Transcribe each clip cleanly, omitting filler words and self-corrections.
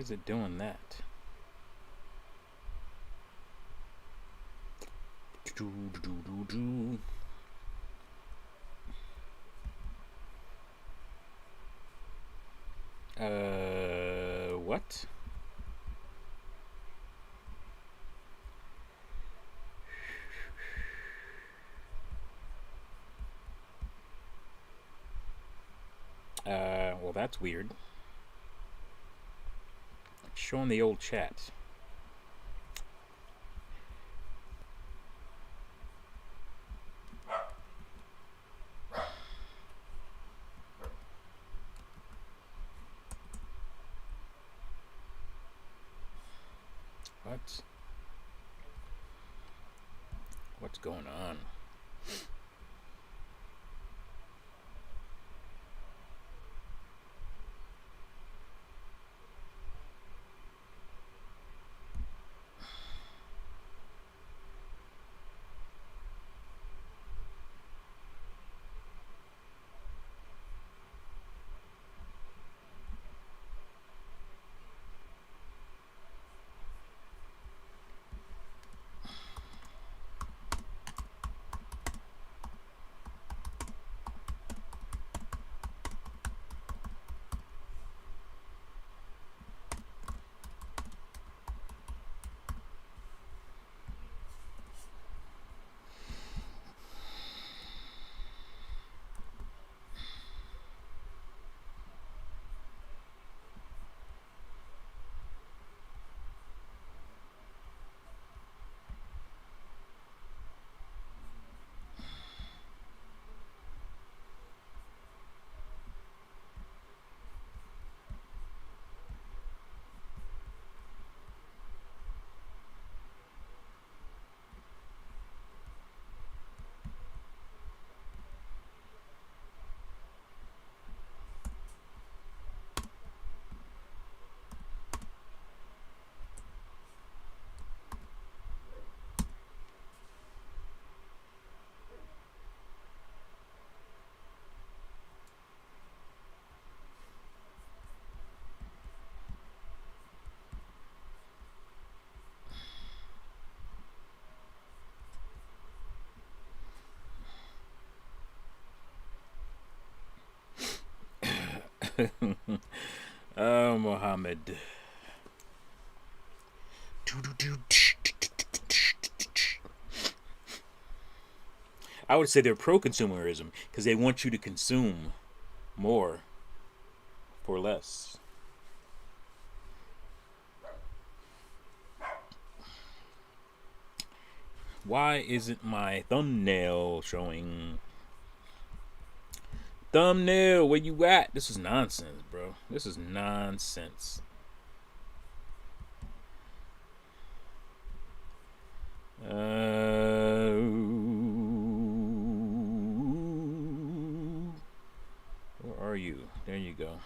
is it doing that? What? Well, that's weird. Showing the old chat. What? What's going on? Mohammed. I would say they're pro-consumerism because they want you to consume more for less. Why isn't my thumbnail showing? Thumbnail, where you at? This is nonsense, bro. This is nonsense. Where are you? There you go.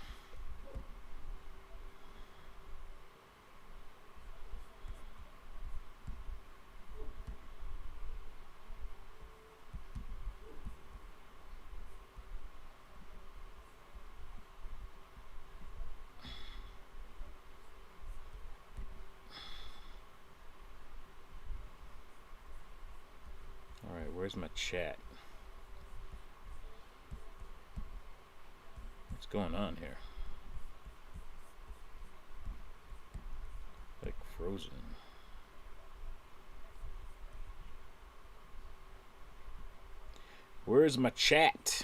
All right, where's my chat? What's going on here? Like frozen. Where's my chat?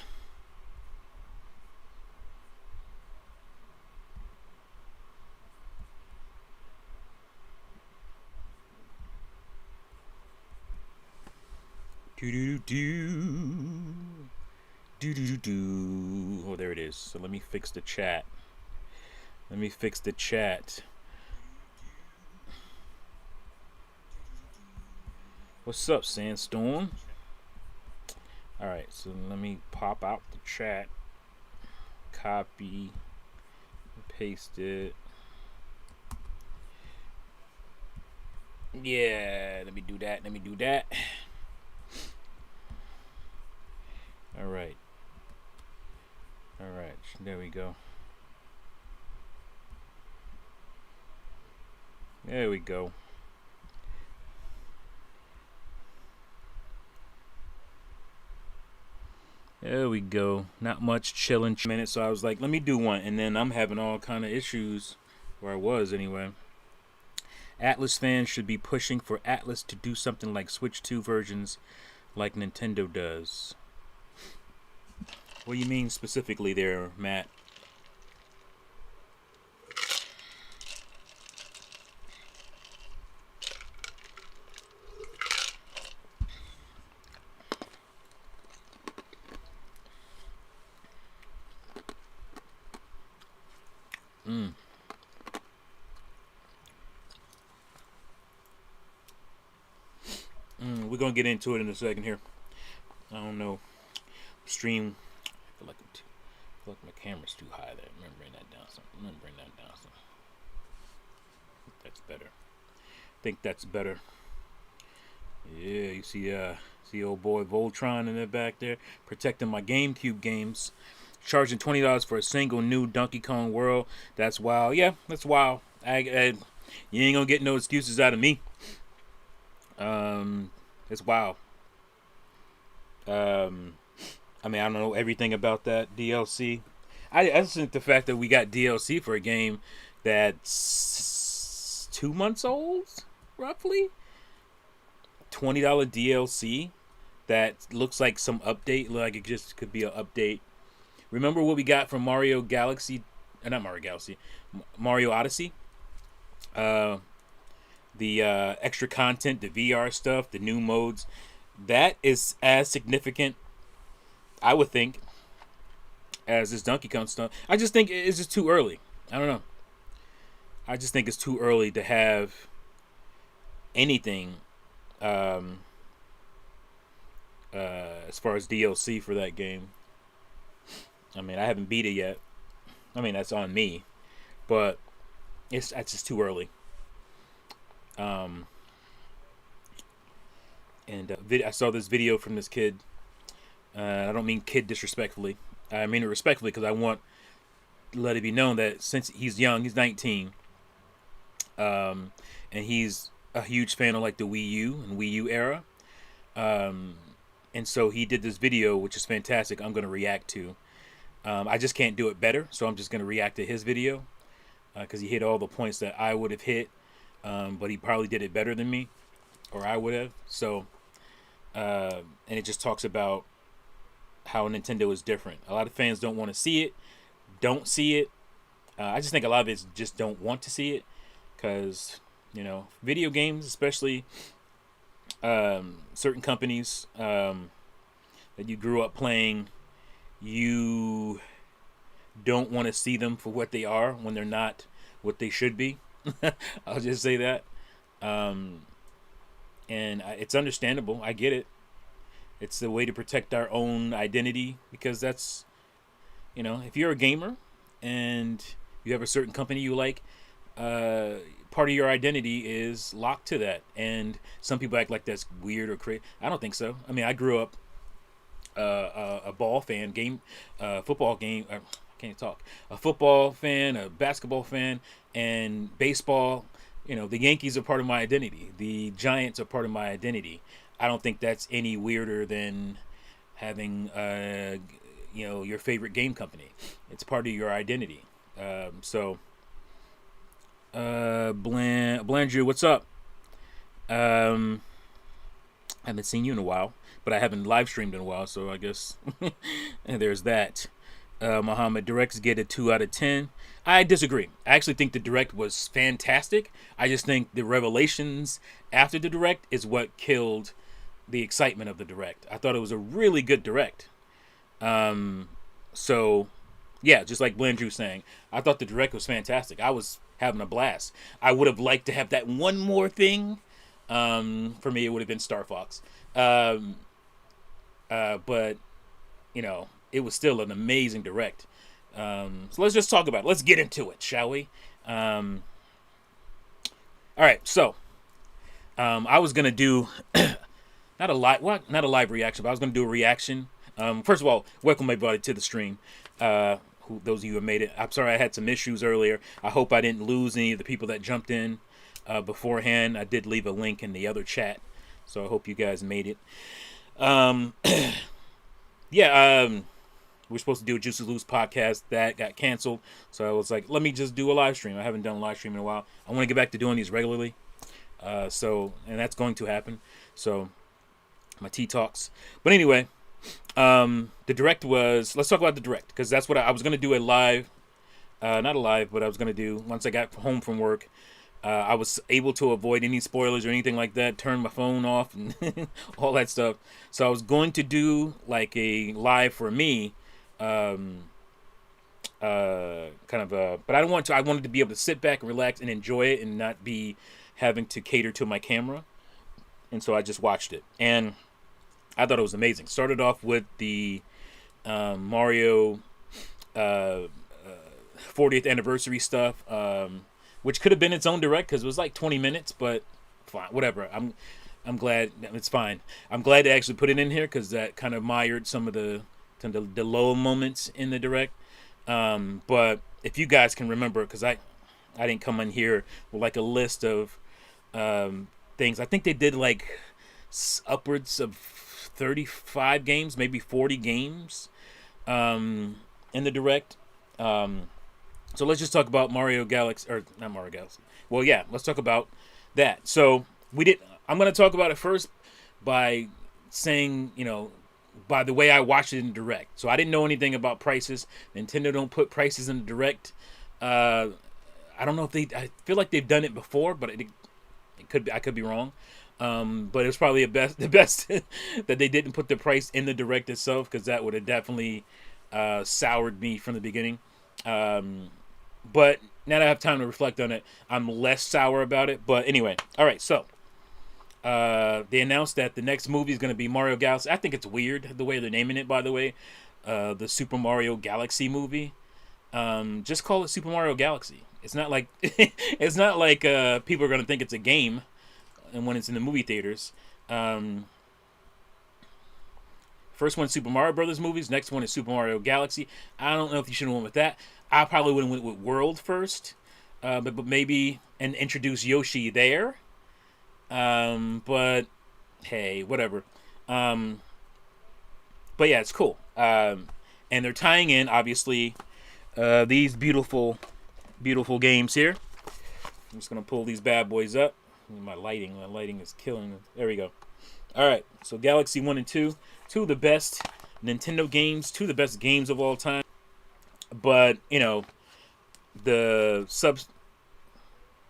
Do do do do do do do. Oh, there it is. So let me fix the chat. Let me fix the chat. What's up, Sandstorm? Alright, so let me pop out the chat. Copy. Paste it. Yeah, let me do that. Let me do that. Alright. Alright, there we go. There we go. There we go. Not much chilling minutes. So I was like, let me do one, and then I'm having all kind of issues, where I was anyway. Atlas fans should be pushing for Atlas to do something like Switch 2 versions, like Nintendo does. What do you mean specifically there, Matt? We're gonna get into it in a second here. I don't know. Stream. I feel like my camera's too high there. I'm gonna bring that down some. That's better. I think that's better. Yeah, you see old boy Voltron in the back there, protecting my GameCube games. Charging $20 for a single new Donkey Kong World. That's wild. Yeah, that's wild. You ain't gonna get no excuses out of me. It's wild. I mean, I don't know everything about that DLC. I just think the fact that we got DLC for a game that's 2 months old, roughly. $20 DLC that looks like some update, like it just could be an update. Remember what we got from Mario Galaxy? Not Mario Galaxy, Mario Odyssey. The extra content, the VR stuff, the new modes. That is as significant, I would think, as this Donkey Kong stuff. I just think it's just too early. I don't know. I just think it's too early to have anything as far as DLC for that game. I mean, I haven't beat it yet. I mean, that's on me, but that's just too early. I saw this video from this kid. I don't mean kid disrespectfully. I mean it respectfully because I want to let it be known that since he's young, he's 19, and he's a huge fan of like the Wii U and Wii U era. And so he did this video, which is fantastic. I'm going to react to. I just can't do it better, so I'm just going to react to his video because he hit all the points that I would have hit, but he probably did it better than me, or I would have. So, and it just talks about how Nintendo is different. A lot of fans don't want to see it, don't see it. I just think a lot of it just don't want to see it because, video games, especially certain companies that you grew up playing, you don't want to see them for what they are when they're not what they should be. I'll just say that. And it's understandable. I get it. It's the way to protect our own identity because that's, if you're a gamer and you have a certain company you like, part of your identity is locked to that. And some people act like that's weird or crazy. I don't think so. I mean, I grew up a ball fan, football game. I can't talk. A football fan, a basketball fan, and baseball. The Yankees are part of my identity. The Giants are part of my identity. I don't think that's any weirder than having, your favorite game company. It's part of your identity. Blandrew, what's up? I haven't seen you in a while, but I haven't live streamed in a while, so I guess there's that. Muhammad, Directs get a 2 out of 10. I disagree. I actually think the Direct was fantastic. I just think the revelations after the Direct is what killed the excitement of the Direct. I thought it was a really good Direct. So, yeah, just like Blandrew saying, I thought the Direct was fantastic. I was having a blast. I would have liked to have that one more thing. For me, it would have been Star Fox. But, it was still an amazing Direct. So let's just talk about it. Let's get into it, shall we? All right, so I was gonna do not a live reaction, but I was gonna do a reaction. First of all, welcome everybody to the stream. Those of you who have made it. I'm sorry I had some issues earlier. I hope I didn't lose any of the people that jumped in. beforehand. I did leave a link in the other chat, so I hope you guys made it. Um, yeah, we were supposed to do a Juicy Loose podcast that got canceled, so I was like, let me just do a live stream. I haven't done a live stream in a while. I want to get back to doing these regularly, and that's going to happen. So my tea talks, but anyway, the direct was. Let's talk about the direct because that's what I was going to do a live, not a live, but I was going to do once I got home from work. I was able to avoid any spoilers or anything like that, turn my phone off and all that stuff. So I was going to do like a live for me, kind of but I don't want to. I wanted to be able to sit back and relax and enjoy it and not be having to cater to my camera. And so I just watched it. And I thought it was amazing. Started off with the Mario 40th anniversary stuff. Which could have been its own direct because it was like 20 minutes, but fine, whatever. I'm glad it's fine. I'm glad they actually put it in here because that kind of mired some of the low moments in the direct. But if you guys can remember, because I didn't come in here with like a list of things. I think they did like upwards of 35 games, maybe 40 games in the direct. So let's just talk about Mario Galaxy, or not Mario Galaxy. Well, yeah, let's talk about that. So I'm going to talk about it first by saying, by the way I watched it in direct. So I didn't know anything about prices. Nintendo don't put prices in the direct. I don't know if I feel like they've done it before, but it could be, I could be wrong. But it was probably the best that they didn't put the price in the direct itself because that would have definitely soured me from the beginning. But now that I have time to reflect on it, I'm less sour about it. But anyway, all right, so they announced that the next movie is going to be Mario Galaxy. I think it's weird the way they're naming it, by the way. The Super Mario Galaxy movie. Just call it Super Mario Galaxy. It's not like people are going to think it's a game and when it's in the movie theaters. First one is Super Mario Brothers movies. Next one is Super Mario Galaxy. I don't know if you should have went with that. I probably would have went with World first, but maybe and introduce Yoshi there. But hey, whatever. But yeah, it's cool. And they're tying in obviously these beautiful games here. I'm just gonna pull these bad boys up. My lighting is killing. There we go. All right, so Galaxy 1 and 2, two of the best Nintendo games, two of the best games of all time. But, the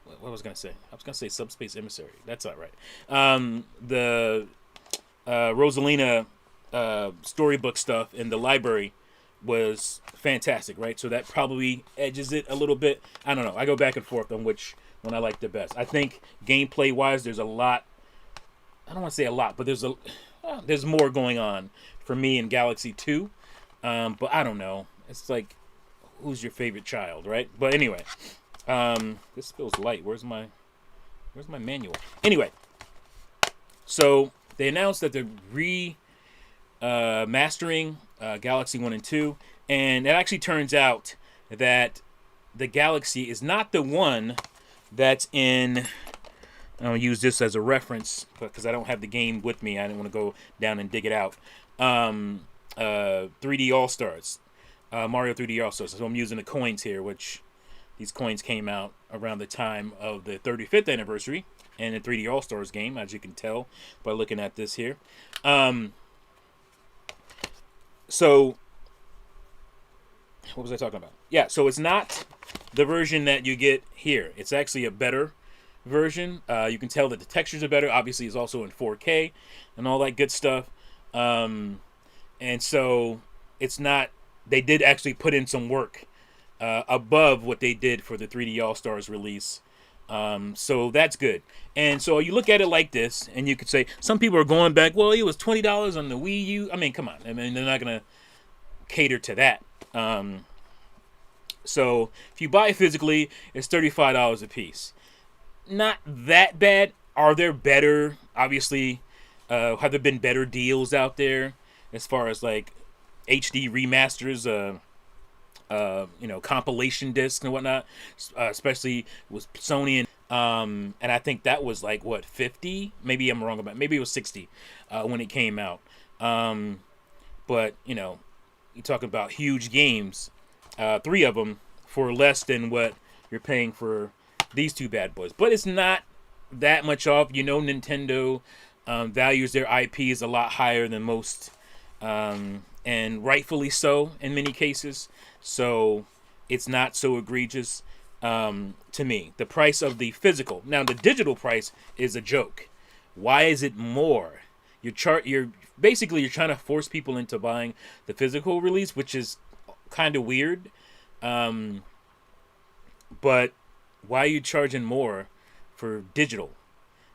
what was I going to say? I was going to say Subspace Emissary. That's not right. The Rosalina storybook stuff in the library was fantastic, right? So that probably edges it a little bit. I don't know. I go back and forth on which one I like the best. I think gameplay-wise, there's a lot. I don't want to say a lot, but there's more going on for me in Galaxy 2. But I don't know. It's like, who's your favorite child, right? But anyway, this feels light. Where's my manual? Anyway, so they announced that they're mastering Galaxy 1 and 2, and it actually turns out that the Galaxy is not the one that's in. I'll use this as a reference because I don't have the game with me. I didn't want to go down and dig it out. 3D All-Stars. Mario 3D All-Stars. So I'm using the coins here, which these coins came out around the time of the 35th anniversary and the 3D All-Stars game, as you can tell by looking at this here. So, what was I talking about? Yeah, so it's not the version that you get here. It's actually a better version. You can tell that the textures are better. Obviously, it's also in 4K and all that good stuff. And so it's not. They did actually put in some work above what they did for the 3D All-Stars release. So that's good. And so you look at it like this, and you could say some people are going back. Well, it was $20 on the Wii U. I mean, come on. I mean, they're not gonna cater to that. So if you buy it physically, it's $35 a piece. Not that bad. Are there better? Obviously, have there been better deals out there as far as like HD remasters, compilation discs and whatnot, especially with Sony And I think that was like what 50. Maybe I'm wrong about. Maybe it was 60 when it came out. Um, but you talk about huge games, three of them for less than what you're paying for these two bad boys. But it's not that much off. Nintendo values their IPs a lot higher than most, and rightfully so in many cases. So it's not so egregious to me. The price of the physical. Now the digital price is a joke. Why is it more? You're basically you're trying to force people into buying the physical release, which is kind of weird. Um, but why are you charging more for digital?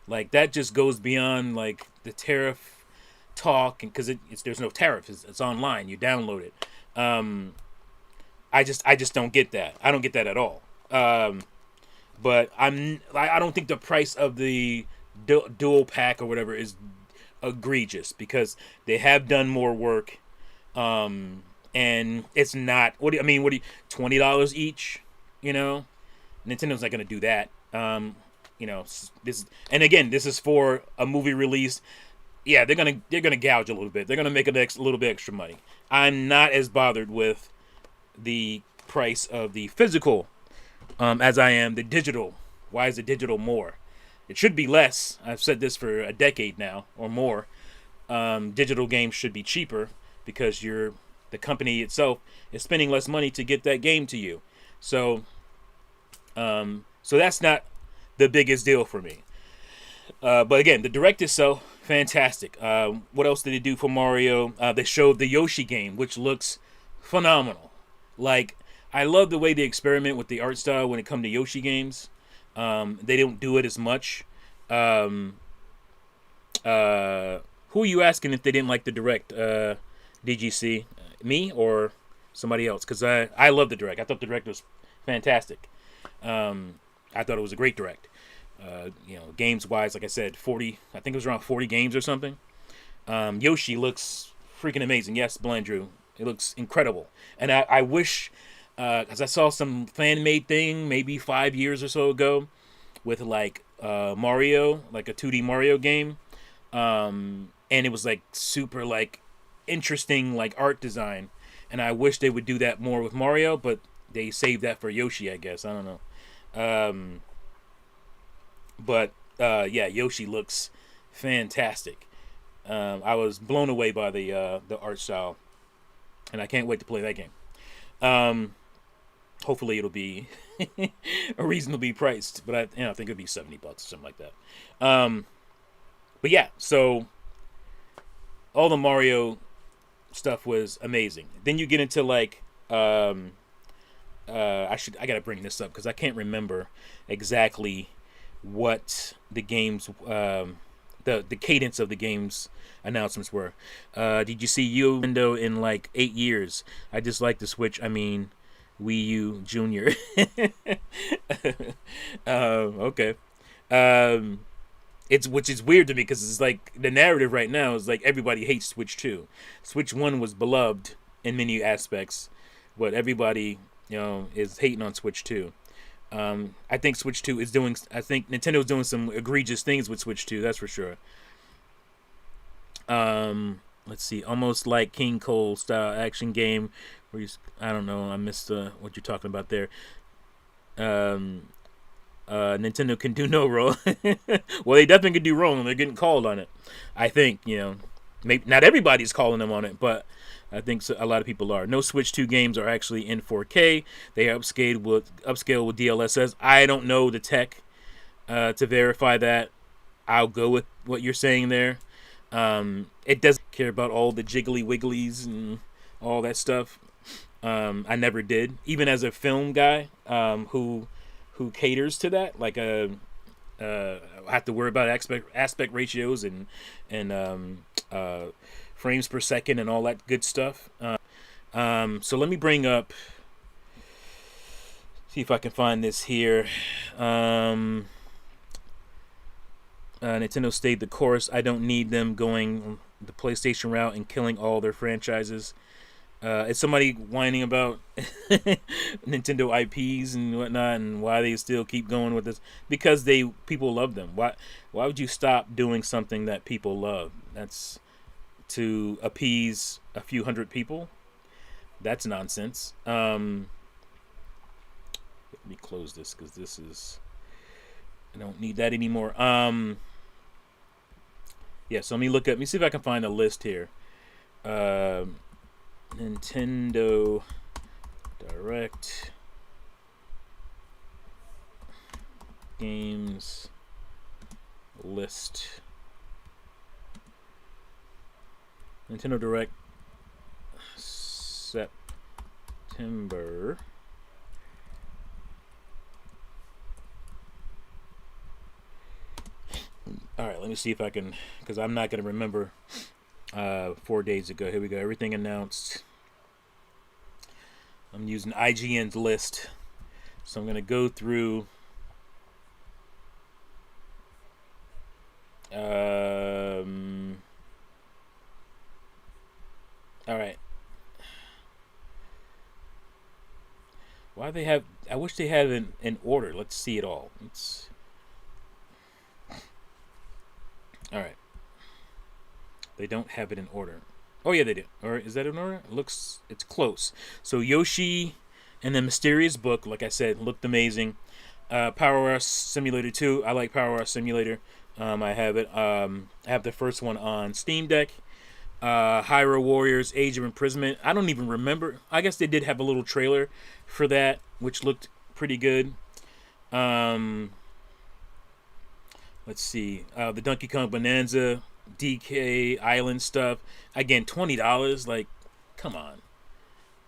Like that just goes beyond like the tariff talk, and because there's no tariff, it's online. You download it. Um, I just don't get that. I don't get that at all. Um, but I don't think the price of the dual pack or whatever is egregious because they have done more work. And it's not. What do you, I mean? What do you $20 each? You know, Nintendo's not gonna do that. This and again, this is for a movie release. Yeah, they're gonna gouge a little bit. They're gonna make a little bit extra money. I'm not as bothered with the price of the physical as I am the digital. Why is the digital more? It should be less. I've said this for a decade now or more. Digital games should be cheaper because the company itself is spending less money to get that game to you. So that's not the biggest deal for me. But again, the direct itself, fantastic. What else did they do for Mario? They showed the Yoshi game, which looks phenomenal. Like, I love the way they experiment with the art style when it comes to Yoshi games. They don't do it as much. Um, who are you asking if they didn't like the direct? DGC, me or somebody else? Because I love the direct. I thought the direct was fantastic. I thought it was a great direct. Games wise, like I said, 40. I think it was around 40 games or something. Yoshi looks freaking amazing. Yes, Blandrew, it looks incredible. And I wish, because I saw some fan made thing maybe 5 years or so ago with like Mario, like a 2D Mario game, and it was like super like interesting like art design. And I wish they would do that more with Mario, but they saved that for Yoshi, I guess. I don't know. Um, but yeah, Yoshi looks fantastic. I was blown away by the art style, and I can't wait to play that game. Um, Hopefully, it'll be a reasonably priced, but I think it'll be $70 or something like that. But yeah, so all the Mario stuff was amazing. Then you get into like I gotta bring this up because I can't remember exactly what the games the cadence of the games announcements were. Did you see you window in like 8 years? I just like the Switch. I mean, Wii U Junior. Okay. It's which is weird to me because it's like the narrative right now is like everybody hates Switch 2. Switch 1 was beloved in many aspects, but everybody is hating on Switch 2. I think Switch 2 is doing. I think Nintendo's doing some egregious things with Switch 2. That's for sure. Let's see, almost like King Cole style action game where I don't know. I missed what you're talking about there. Um, Nintendo can do no wrong. Well, they definitely can do wrong. They're getting called on it. I think maybe not everybody's calling them on it, but I think a lot of people are. No Switch 2 games are actually in 4K. They are upscale with DLSS. I don't know the tech to verify that. I'll go with what you're saying there. It doesn't care about all the jiggly wigglies and all that stuff. I never did, even as a film guy who caters to that. Like I have to worry about aspect ratios and frames per second and all that good stuff. So let me bring up, see if I can find this here. Nintendo stayed the course. I don't need them going the PlayStation route and killing all their franchises. Is somebody whining about Nintendo IPs and whatnot, and why they still keep going with this? Because people love them. Why would you stop doing something that people love? That's to appease a few hundred people. That's nonsense. Let me close this because this is, I don't need that anymore. Yeah. So let me see if I can find a list here. Nintendo Direct games list. Nintendo Direct September. All right, let me see if I can, because I'm not going to remember 4 days ago. Here we go. Everything announced. I'm using IGN's list. So I'm going to go through. All right. Why they have? I wish they had it in order. Let's see it all. All right. They don't have it in order. Oh yeah, they do. Or is that in order? It's close. So Yoshi and the Mysterious Book, like I said, looked amazing. Power Rush Simulator 2. I like Power Rush Simulator. I have it. I have the first one on Steam Deck. Hyrule Warriors Age of Imprisonment. I don't even remember. I guess they did have a little trailer for that, which looked pretty good. Let's see. The Donkey Kong Bonanza, DK Island stuff. Again, $20. Like, come on.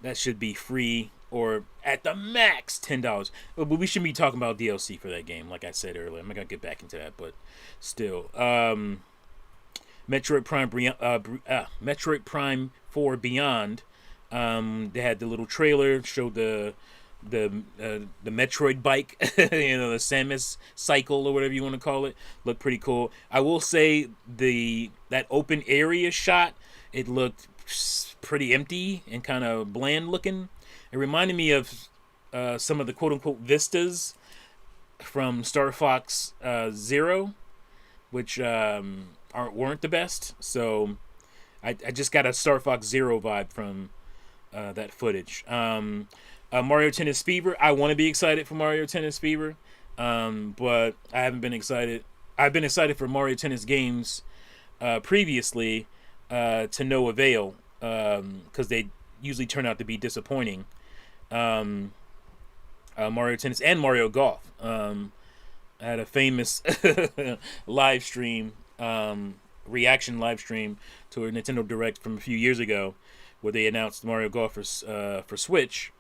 That should be free or at the max $10. But we shouldn't be talking about DLC for that game, like I said earlier. I'm not going to get back into that, but still. Metroid Prime 4 Beyond. They had the little trailer, showed the Metroid bike, the Samus cycle or whatever you want to call it, looked pretty cool. I will say that open area shot, it looked pretty empty and kind of bland looking. It reminded me of some of the quote unquote vistas from Star Fox Zero, which weren't the best. So I just got a Star Fox Zero vibe from that footage. Mario Tennis Fever. I want to be excited for Mario Tennis Fever, but I haven't been excited. I've been excited for Mario Tennis games previously to no avail because they usually turn out to be disappointing. Mario Tennis and Mario Golf. I had a famous live stream, reaction live stream to a Nintendo Direct from a few years ago where they announced Mario Golf for Switch.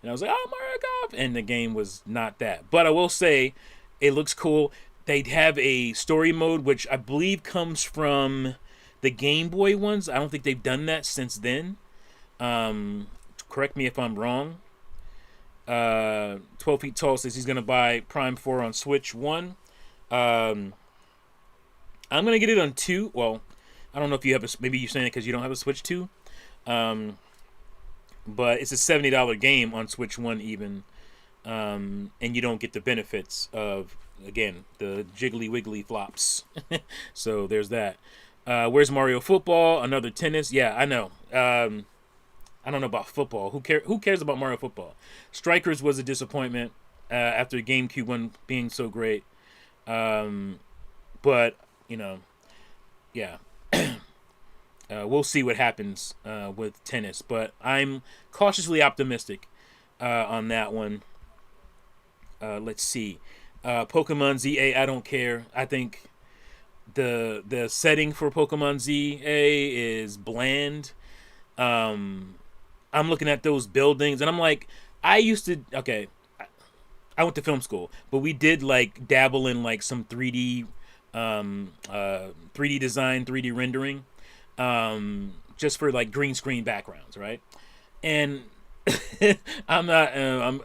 And I was like, oh, Mario Golf! And the game was not that. But I will say, it looks cool. They have a story mode, which I believe comes from the Game Boy ones. I don't think they've done that since then. Correct me if I'm wrong. 12 Feet Tall says he's going to buy Prime 4 on Switch 1. I'm going to get it on 2. Well, I don't know if you have maybe you're saying it because you don't have a Switch 2. But it's a $70 game on Switch 1 even. And you don't get the benefits of, again, the jiggly wiggly flops. So there's that. Where's Mario Football? Another tennis? Yeah, I know. I don't know about football. Who cares about Mario Football? Strikers was a disappointment after GameCube one being so great. But, yeah. We'll see what happens with tennis. But I'm cautiously optimistic on that one. Let's see. Pokemon ZA, I don't care. I think the setting for Pokemon ZA is bland. I'm looking at those buildings and I'm like, I went to film school, but we did like dabble in like some 3D 3D design, 3D rendering, just for like green screen backgrounds, right? And I'm not I'm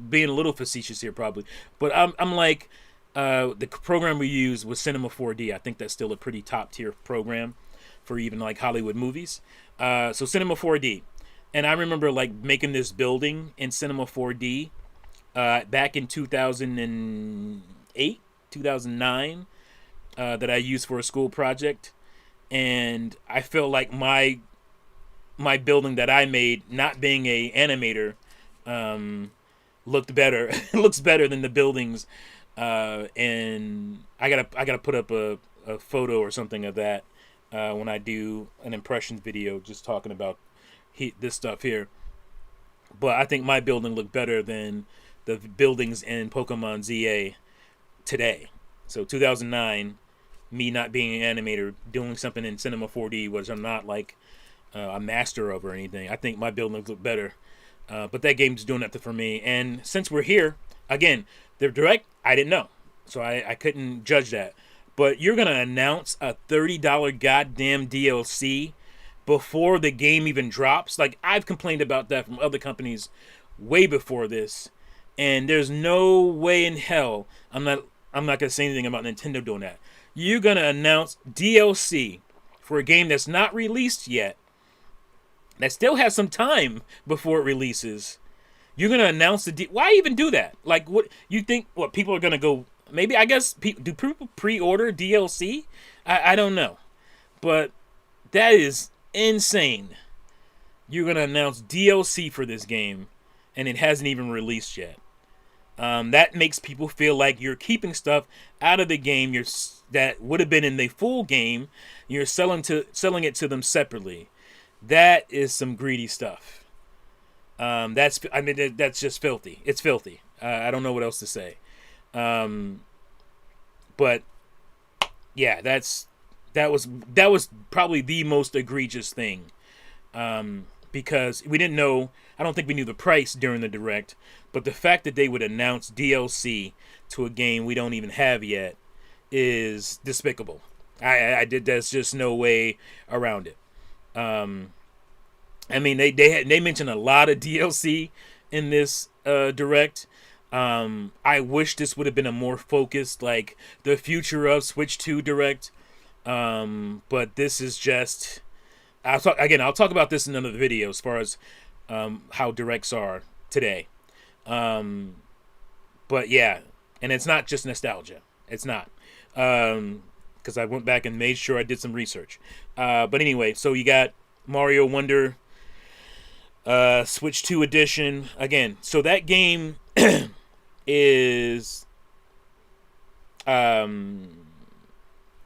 being a little facetious here probably, but I'm like the program we use was Cinema 4D. I think that's still a pretty top tier program for even like Hollywood movies. So Cinema 4D. And I remember like making this building in Cinema 4D back in 2008, 2009, that I used for a school project, and I felt like my building that I made, not being a animator, looked better. Looks better than the buildings, and I gotta put up a photo or something of that when I do an impressions video, just talking about this stuff here. But I think my building looked better than the buildings in Pokemon ZA today. So 2009, me not being an animator, doing something in Cinema 4D, which I'm not like a master of or anything. I think my buildings look better. But that game's doing that for me. And since we're here, again, the direct, I didn't know. So I couldn't judge that. But you're going to announce a $30 goddamn DLC before the game even drops? Like, I've complained about that from other companies way before this. And there's no way in hell I'm not going to say anything about Nintendo doing that. You're going to announce DLC for a game that's not released yet, that still has some time before it releases. You're going to announce why even do that? Like, what you think, what people are going to go, maybe, I guess, do people pre-order DLC? I don't know. But that is insane. You're going to announce DLC for this game, and it hasn't even released yet. That makes people feel like you're keeping stuff out of the game that would have been in the full game. You're selling it to them separately. That is some greedy stuff. That's just filthy. It's filthy. I don't know what else to say. But yeah, that was probably the most egregious thing. Because we didn't know, I don't think we knew the price during the direct, but the fact that they would announce DLC to a game we don't even have yet is despicable. There's just no way around it. I mean, they mentioned a lot of DLC in this direct. I wish this would have been a more focused, like, the future of Switch 2 direct. But this is just, I'll talk about this in another video as far as how directs are today. But yeah, and it's not just nostalgia. It's not. Because I went back and made sure I did some research. But anyway, so you got Mario Wonder Switch 2 edition. Again, so that game is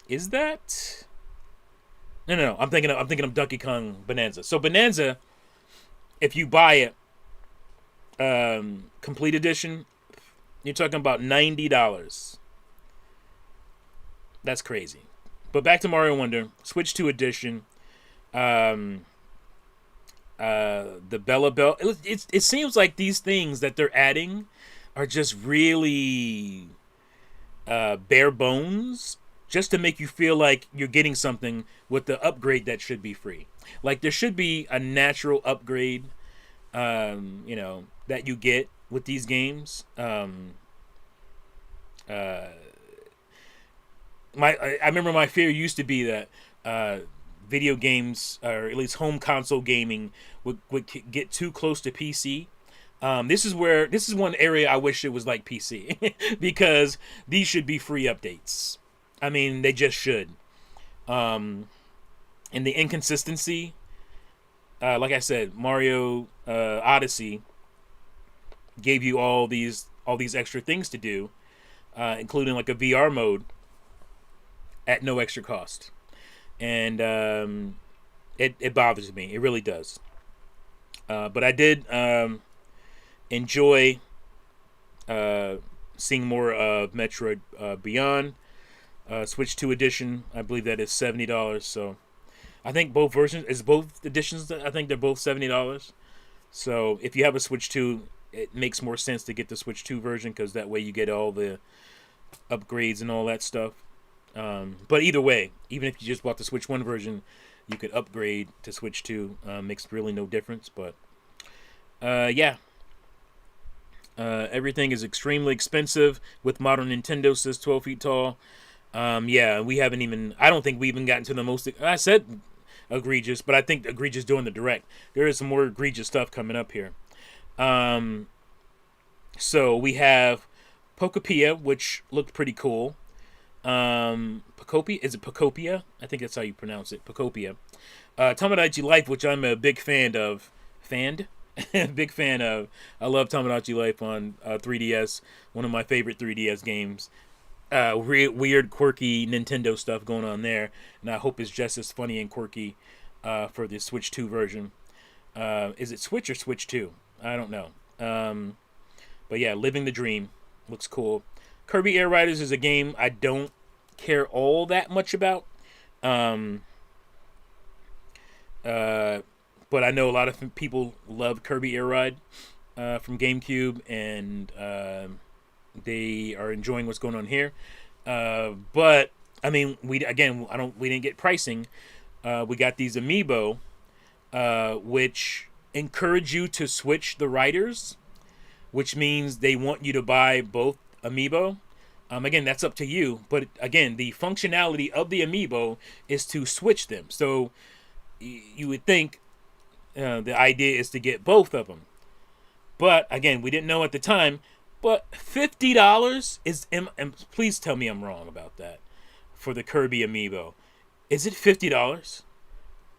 that? No. I'm thinking of Donkey Kong Bonanza. So Bonanza, if you buy it, complete edition, you're talking about $90. That's crazy. But back to Mario Wonder, Switch 2 edition. The Bella Bell. It seems like these things that they're adding are just really bare bones, just to make you feel like you're getting something with the upgrade that should be free. Like, there should be a natural upgrade, that you get with these games. I remember my fear used to be that video games, or at least home console gaming, would get too close to PC. This is one area I wish it was like PC because these should be free updates. I mean, they just should. And the inconsistency, like I said, Mario Odyssey gave you all these extra things to do, including like a VR mode at no extra cost. And it bothers me. It really does. But I did enjoy seeing more of Metroid Beyond. Switch 2 edition, I believe that is $70. So I think both editions, I think they're both $70. So if you have a Switch 2, it makes more sense to get the Switch 2 version, because that way you get all the upgrades and all that stuff. But either way, even if you just bought the Switch 1 version, you could upgrade to Switch 2. Makes really no difference. But yeah. Everything is extremely expensive with modern Nintendo, says 12 Feet Tall. Yeah, we haven't even, I don't think we even gotten to the most, I said egregious, but I think egregious doing the direct. There is some more egregious stuff coming up here. So we have Pokopia, which looked pretty cool. Pokopia, is it Pokopia? I think that's how you pronounce it, Pokopia. Tomodachi Life, which I'm a big fan of. Big fan of. I love Tomodachi Life on 3DS. One of my favorite 3DS games. Weird, quirky Nintendo stuff going on there, and I hope it's just as funny and quirky for the Switch 2 version. Is it Switch or Switch 2? I don't know. But yeah, Living the Dream looks cool. Kirby Air Riders is a game I don't care all that much about. But I know a lot of people love Kirby Air Ride from GameCube, and they are enjoying what's going on here. But I mean, we didn't get pricing. We got these Amiibo, which encourage you to switch the riders, which means they want you to buy both Amiibo. Again, that's up to you. But again, the functionality of the Amiibo is to switch them. So you would think the idea is to get both of them. But again, we didn't know at the time. But $50 is, and please tell me I'm wrong about that, for the Kirby Amiibo. Is it $50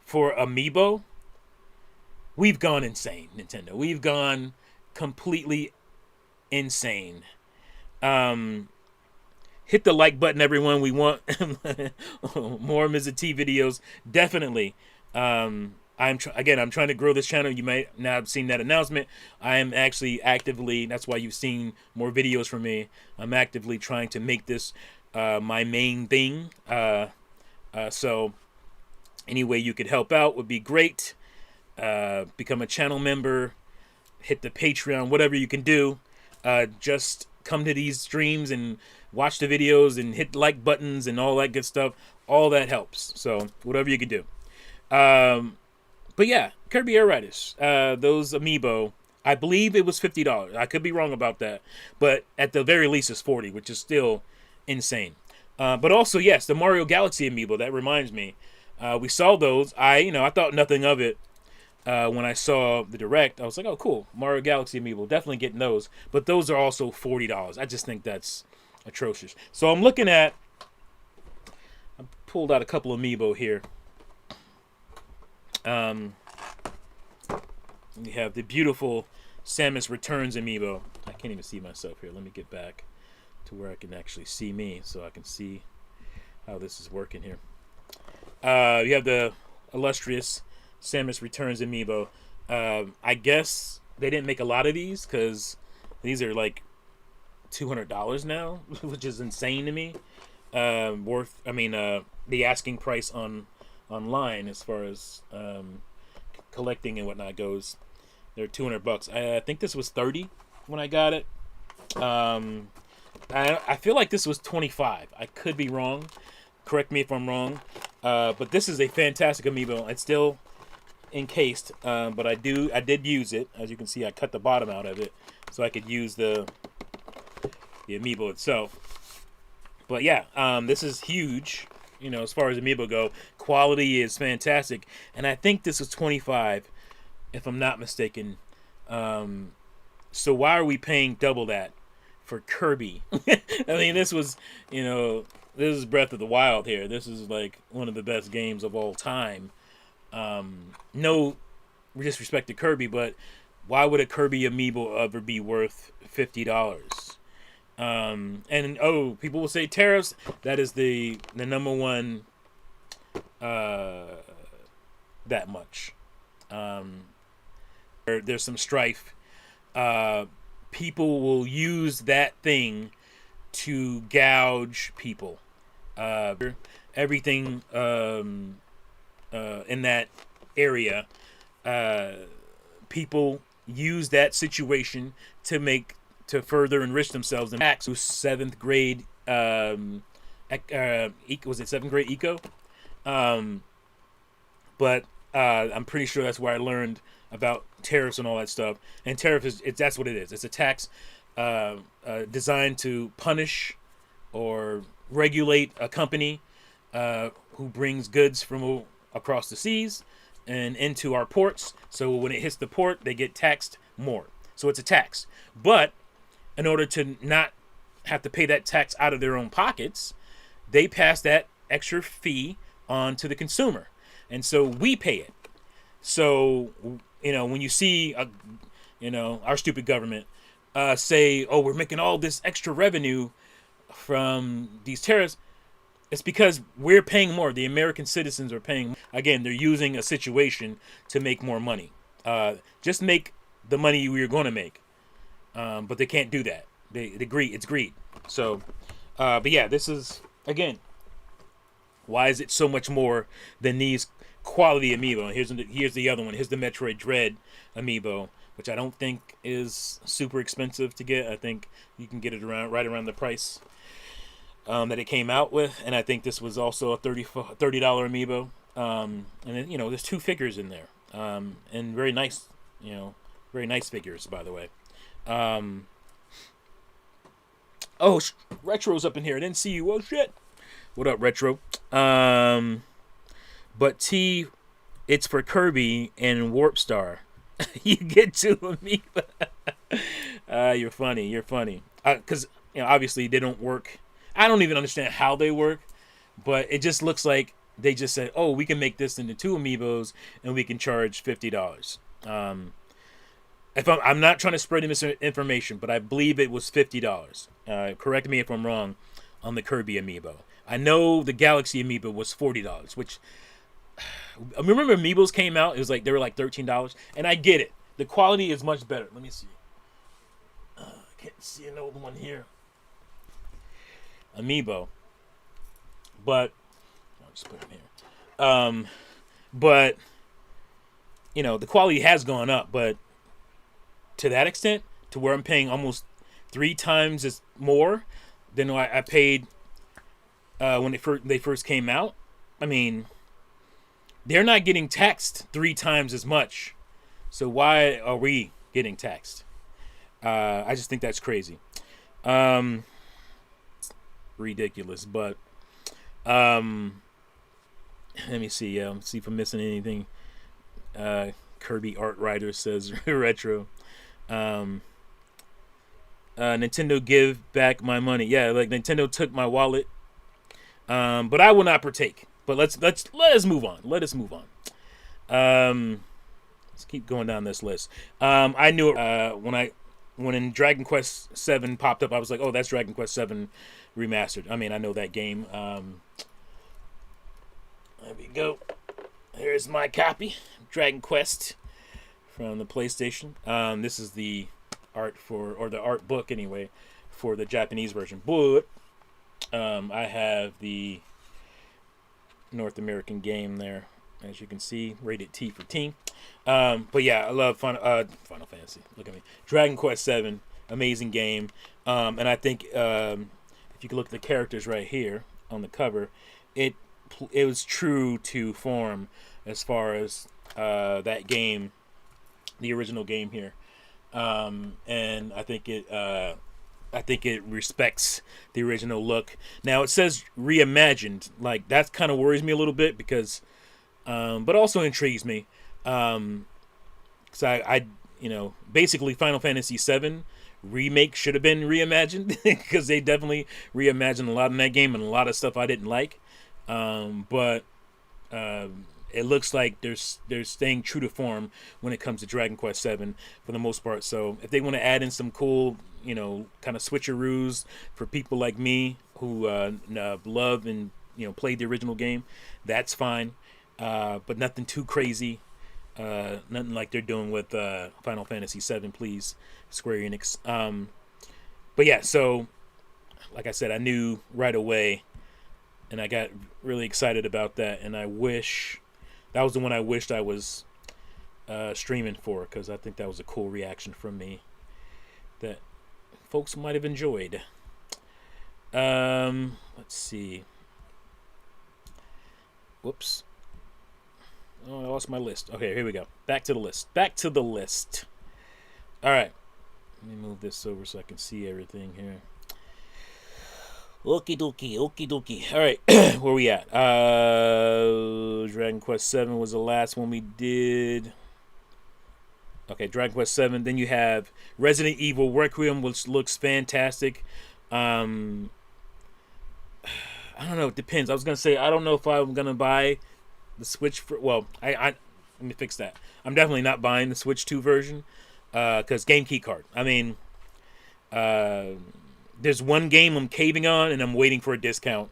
for Amiibo? We've gone insane, Nintendo. We've gone completely insane. Hit the like button, everyone. We want more Mizzah Tee videos. Definitely. I'm trying to grow this channel. You might not have seen that announcement. I am actually actively, that's why you've seen more videos from me. I'm actively trying to make this my main thing. So any way you could help out would be great. Become a channel member, hit the Patreon, whatever you can do. Just come to these streams and watch the videos and hit like buttons and all that good stuff. All that helps. So whatever you can do. But yeah, Kirby Air Riders, those Amiibo, I believe it was $50. I could be wrong about that, but at the very least it's $40, which is still insane. But also, yes, the Mario Galaxy Amiibo, that reminds me. We saw those. I thought nothing of it when I saw the Direct. I was like, oh, cool, Mario Galaxy Amiibo, definitely getting those. But those are also $40. I just think that's atrocious. So I'm looking at, I pulled out a couple of Amiibo here. We have the beautiful Samus Returns Amiibo. I can't even see myself here. Let me get back to where I can actually see me so I can see how this is working here. You have the illustrious Samus Returns Amiibo. I guess they didn't make a lot of these because these are like $200 now, which is insane to me. The asking price online as far as collecting and whatnot goes, they're $200. I think this was $30 when I got it. I feel like this was $25. I could be wrong. Correct me if I'm wrong. But this is a fantastic Amiibo. It's still encased, but I did use it. As you can see, I cut the bottom out of it so I could use the Amiibo itself. But yeah, this is huge. As far as Amiibo go, quality is fantastic, and I think this was $25, if I'm not mistaken. So why are we paying double that for Kirby? I mean, this was, this is Breath of the Wild here. This is like one of the best games of all time. No disrespect to Kirby, but why would a Kirby Amiibo ever be worth $50? And people will say tariffs. That is the number one. That much. There's some strife. People will use that thing to gouge people. Everything in that area. People use that situation to further enrich themselves. And back to 7th grade, was it 7th grade eco? But I'm pretty sure that's where I learned about tariffs and all that stuff. And tariff that's what it is. It's a tax designed to punish or regulate a company who brings goods from across the seas and into our ports. So when it hits the port, they get taxed more. So it's a tax. But in order to not have to pay that tax out of their own pockets, they pass that extra fee on to the consumer. And so we pay it. So, when you see, our stupid government say, oh, we're making all this extra revenue from these tariffs, it's because we're paying more. The American citizens are paying. Again, they're using a situation to make more money. Just make the money we're going to make. But they can't do that. They greed. It's greed. So, but yeah, this is, again, why is it so much more than these quality Amiibo? Here's the other one. Here's the Metroid Dread Amiibo, which I don't think is super expensive to get. I think you can get it right around the price that it came out with, and I think this was also a $30 Amiibo. And then, there's 2 figures in there, and very nice, very nice figures, by the way. Oh, Retro's up in here. I didn't see you. Oh shit. What up, Retro? But T, it's for Kirby and Warp Star. You get 2 Amiibo. You're funny. Because obviously they don't work. I don't even understand how they work, but it just looks like they just said, "Oh, we can make this into 2 Amiibos and we can charge $50." If I'm not trying to spread misinformation, but I believe it was $50. Correct me if I'm wrong on the Kirby Amiibo. I know the Galaxy Amiibo was $40, which I remember Amiibos came out. It was like they were like $13, and I get it. The quality is much better. Let me see. I can't see an old one here. Amiibo, but I'll just put it here. But the quality has gone up, but to that extent, to where I'm paying almost 3 times as more than I paid when they first came out. I mean, they're not getting taxed 3 times as much. So why are we getting taxed? I just think that's crazy. Ridiculous, but let me see. See if I'm missing anything. Kirby Art Writer says Retro. Nintendo give back my money. Yeah, like Nintendo took my wallet. But I will not partake. But let us move on. Let's keep going down this list. I knew it when Dragon Quest 7 popped up. I was like, oh, that's Dragon Quest 7 remastered. I mean, I know that game. There we go. Here's my copy, Dragon Quest, from the PlayStation. This is the art the art book anyway, for the Japanese version. But I have the North American game there, as you can see, rated T for teen. But yeah, I love Final Fantasy. Look at me, Dragon Quest 7, amazing game. And I think if you can look at the characters right here on the cover, it was true to form as far as that game, the original game here. And I think it respects the original look. Now it says reimagined, like that kind of worries me a little bit because, but also intrigues me. Because I basically Final Fantasy VII remake should have been reimagined because they definitely reimagined a lot in that game and a lot of stuff I didn't like. But it looks like they're staying true to form when it comes to Dragon Quest 7 for the most part. So if they want to add in some cool, kind of switcheroos for people like me who love and played the original game, that's fine. But nothing too crazy. Nothing like they're doing with Final Fantasy VII, please, Square Enix. But yeah, so like I said, I knew right away, and I got really excited about that. And I wish that was the one I wished I was streaming for, because I think that was a cool reaction from me that folks might have enjoyed. Let's see. Whoops. Oh, I lost my list. Okay, here we go. Back to the list. All right. Let me move this over so I can see everything here. Okie dokie, okie dokie. All right, where we at? Dragon Quest 7 was the last one we did. Okay, Dragon Quest 7. Then you have Resident Evil Requiem, which looks fantastic. Um, I don't know. It depends. I was gonna say I don't know if I'm gonna buy the Switch for. Well, I let me fix that. I'm definitely not buying the Switch 2 version because game key card. I mean, uh, there's one game I'm caving on, and I'm waiting for a discount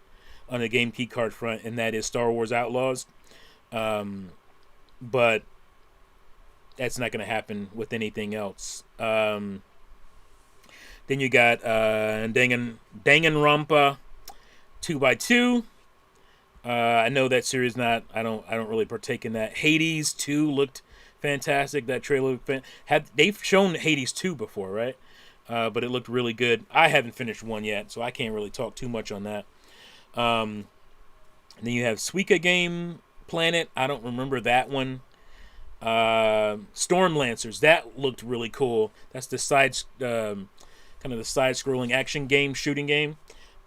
on the game key card front, and that is Star Wars Outlaws. Um, but that's not going to happen with anything else. Then you got Danganronpa 2x2. I know that series not. I don't really partake in that. Hades 2 looked fantastic. That trailer looked they've shown Hades 2 before, right? But it looked really good. I haven't finished one yet, so I can't really talk too much on that. And then you have Suika Game Planet. I don't remember that one. Storm Lancers. That looked really cool. That's the kind of the side-scrolling action game, shooting game.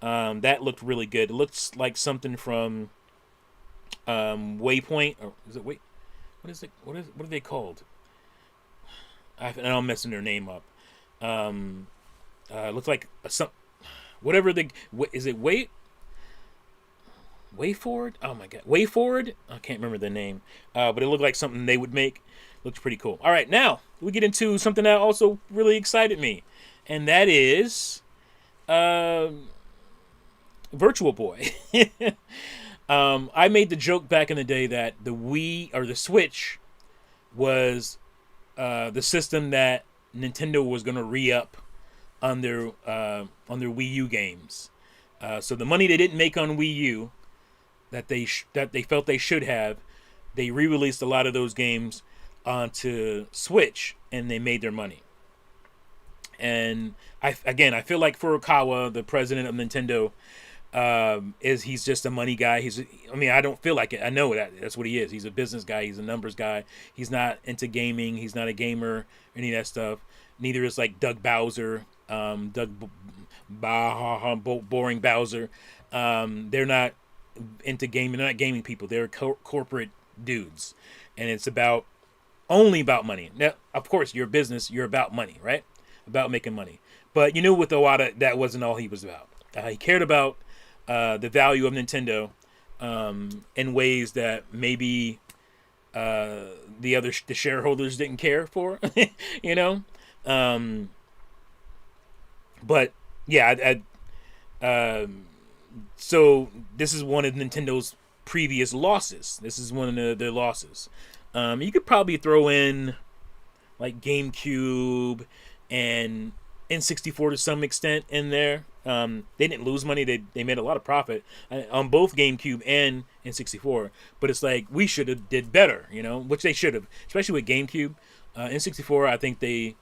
That looked really good. It looks like something from Waypoint, or is it Wait? What is it? What are they called? I'm messing their name up. Looks like some whatever they is it Wayforward? Oh my god, Wayforward? I can't remember the name, but it looked like something they would make. Looks pretty cool. All right, now we get into something that also really excited me, and that is Virtual Boy. I made the joke back in the day that the Wii or the Switch was the system that Nintendo was going to re-up on their Wii U games. So the money they didn't make on Wii U that they felt they should have, they re-released a lot of those games onto Switch, and they made their money. And I feel like Furukawa, the president of Nintendo, he's just a money guy. I don't feel like it. I know that's what he is. He's a business guy. He's a numbers guy. He's not into gaming. He's not a gamer. Any of that stuff. Neither is like Doug Bowser. Boring Bowser. They're not into gaming. They're not gaming people. They're corporate dudes, and it's only about money. Now, of course, you're a business. You're about money, right? About making money. But you knew with Iwata, that wasn't all he was about. He cared about the value of Nintendo in ways that maybe the shareholders didn't care for, you know. But yeah, so this is one of Nintendo's previous losses. This is one of their losses. You could probably throw in like GameCube and N64 to some extent in there. They didn't lose money. They made a lot of profit on both GameCube and N64. But it's like we should have did better, which they should have, especially with GameCube. N64, I think they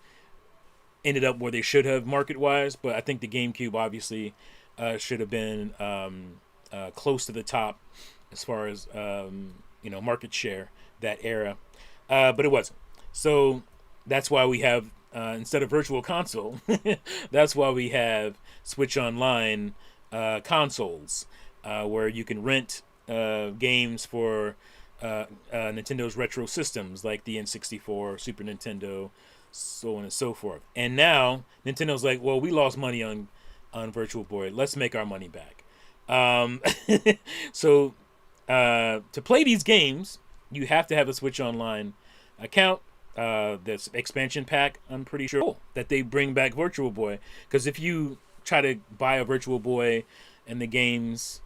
ended up where they should have market wise, but I think the GameCube obviously should have been close to the top as far as market share that era, but it wasn't. So that's why we have instead of Virtual Console, that's why we have Switch Online consoles where you can rent games for Nintendo's retro systems like the N64, Super Nintendo, so on and so forth. And now Nintendo's like, well, we lost money on Virtual Boy. Let's make our money back. So to play these games, you have to have a Switch Online account. This expansion pack, I'm pretty sure that they bring back Virtual Boy. Because if you try to buy a Virtual Boy and the games,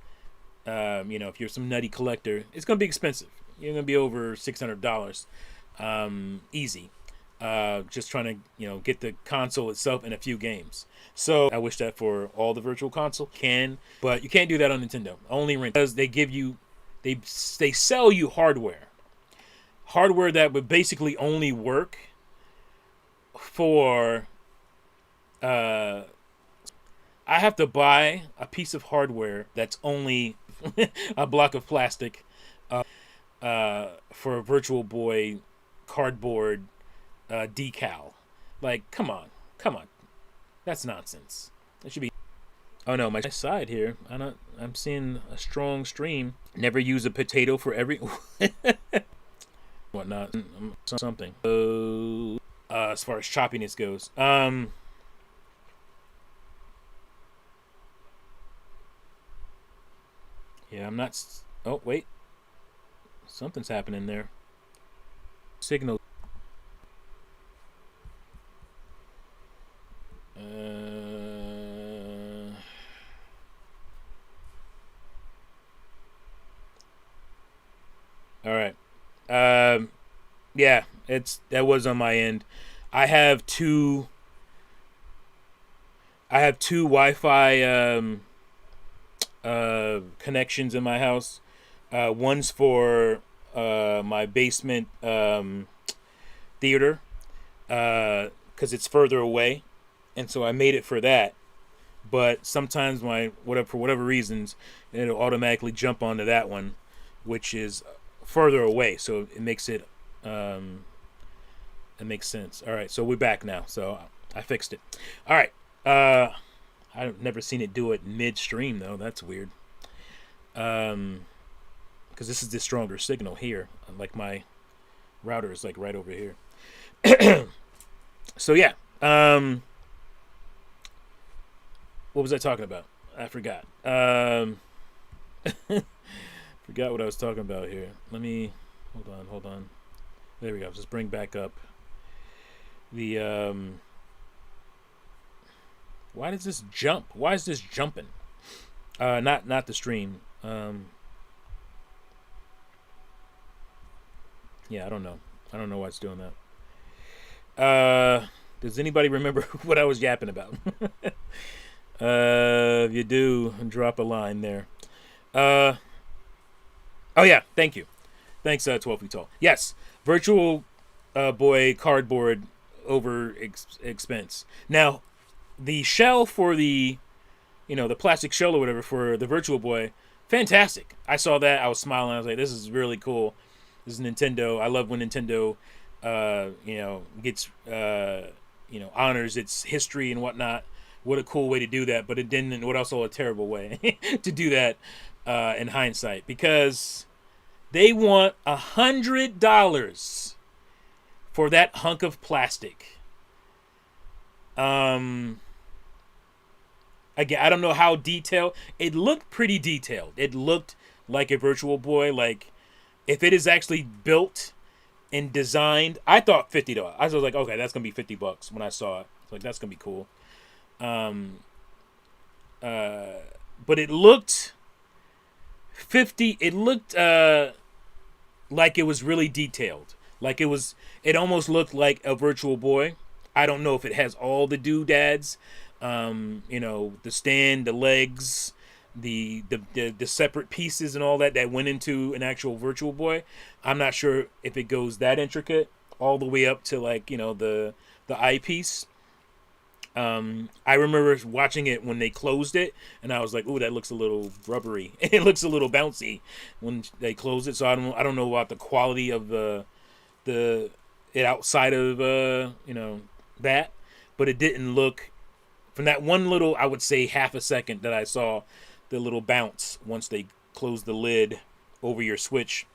if you're some nutty collector, it's going to be expensive. You're going to be over $600 easy. Just trying to get the console itself and a few games. So I wish that for all the Virtual Console but you can't do that on Nintendo. Only rent, because they give you, they sell you hardware that would basically only work for. I have to buy a piece of hardware that's only a block of plastic for a Virtual Boy cardboard decal. Like, come on, that's nonsense. It should be Oh no, my side here. I'm seeing a strong stream. Never use a potato for every whatnot. Something. As far as choppiness goes. Yeah, I'm not. Oh wait, something's happening there. Signal. All right. Yeah, that was on my end. I have two. I have two Wi-Fi connections in my house. One's for my basement theater because it's further away, and so I made it for that. But sometimes for whatever reasons, it'll automatically jump onto that one, which is further away. So it makes sense. All right, so we're back now. So I fixed it. All right. I've never seen it do it midstream though. That's weird. Because this is the stronger signal here. Like my router is like right over here. So yeah. What was I talking about? I forgot. Forgot what I was talking about here. Let me hold on. There we go. Just bring back up the why does this jump? Why is this jumping? Not the stream. Yeah, I don't know. I don't know why it's doing that. Does anybody remember what I was yapping about? If you do, drop a line there. Oh yeah, thank you. Thanks, 12 feet tall. Yes, Virtual Boy cardboard over expense. Now, the shell for the plastic shell or whatever for the Virtual Boy, fantastic. I saw that. I was smiling. I was like, this is really cool. This is Nintendo. I love when Nintendo, gets, honors its history and whatnot. What a cool way to do that. But it didn't. What also a terrible way to do that in hindsight, because they want $100 for that hunk of plastic. Again, I don't know how detailed. It looked pretty detailed. It looked like a Virtual Boy. Like, if it is actually built and designed, I thought $50. I was like, okay, that's gonna be $50 when I saw it. It's like, that's gonna be cool. But it looked 50. It looked like it was really detailed. Like it almost looked like a Virtual Boy. I don't know if it has all the doodads, the stand, the legs, the separate pieces and all that went into an actual Virtual Boy. I'm not sure if it goes that intricate all the way up to like, the eyepiece. I remember watching it when they closed it, and I was like, "Ooh, that looks a little rubbery. It looks a little bouncy when they close it." So I don't know about the quality of it outside of that, but it didn't look, from that one little, I would say half a second that I saw the little bounce once they closed the lid over your Switch,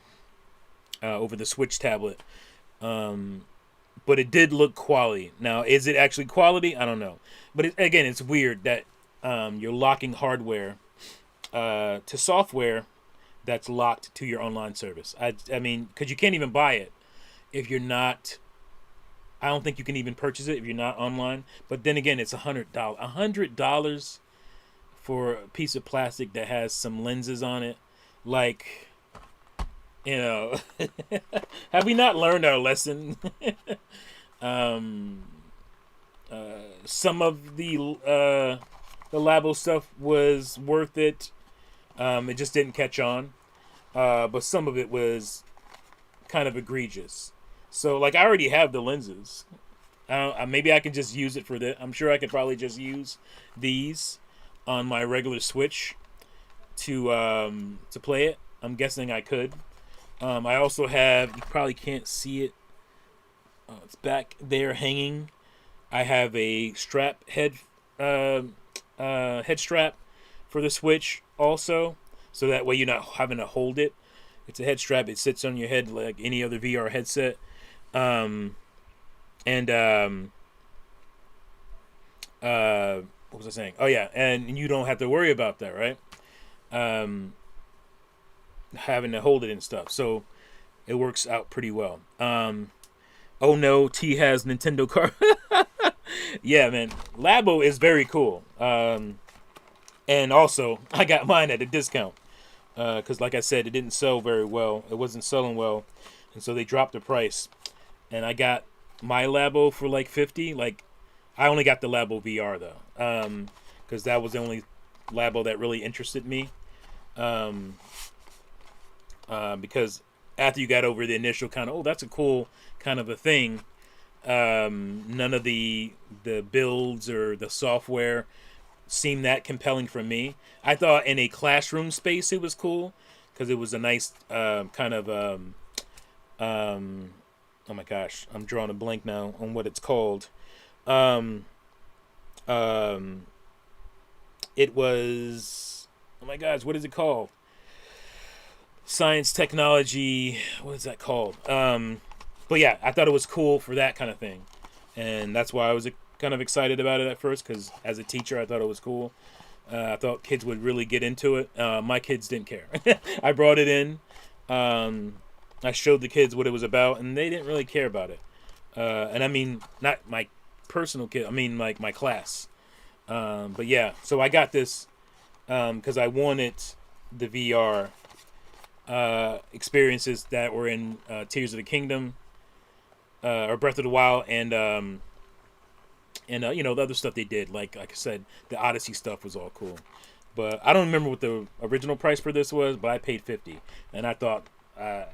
over the Switch tablet. But it did look quality. Now, is it actually quality? I don't know. But again, it's weird that you're locking hardware to software that's locked to your online service. I mean, because you can't even buy it if you're not. I don't think you can even purchase it if you're not online. But then again, it's $100. $100 for a piece of plastic that has some lenses on it. Like, have we not learned our lesson? Some of the Labo stuff was worth it. It just didn't catch on. But some of it was kind of egregious. So, like, I already have the lenses. Maybe I can just use it for that. I'm sure I could probably just use these on my regular Switch to play it. I'm guessing I could. I also have, you probably can't see it. It's back there hanging. I have a strap head head strap for the Switch also, so that way you're not having to hold it. It's a head strap. It sits on your head like any other VR headset. Um, and what was I saying? Oh yeah, and you don't have to worry about that, right? Um, Having to hold it and stuff. So it works out pretty well. Oh no, T has Nintendo card. Yeah, man, Labo is very cool. And also I got mine at a discount because, like I said, it didn't sell very well. It wasn't selling well, and so they dropped the price. And I got my Labo for like 50. Like, I only got the Labo VR though, because that was the only Labo that really interested me. Um, because after you got over the initial kind of, oh, that's a cool kind of a thing, none of the builds or the software seemed that compelling for me. I thought in a classroom space it was cool because it was a nice kind of um, oh my gosh, I'm drawing a blank now on what it's called. Um, um, it was, oh my gosh, what is it called? Science, technology, what is that called? But yeah, I thought it was cool for that kind of thing, and that's why I was kind of excited about it at first. Because as a teacher, I thought it was cool. I thought kids would really get into it. My kids didn't care. I brought it in. I showed the kids what it was about, and they didn't really care about it. And I mean, not my personal kid. I mean, like my class. But yeah, so I got this because I wanted the VR experiences that were in Tears of the Kingdom or Breath of the Wild, and you know, the other stuff they did. Like I said, the Odyssey stuff was all cool. But I don't remember what the original price for this was, but I paid 50, and I thought I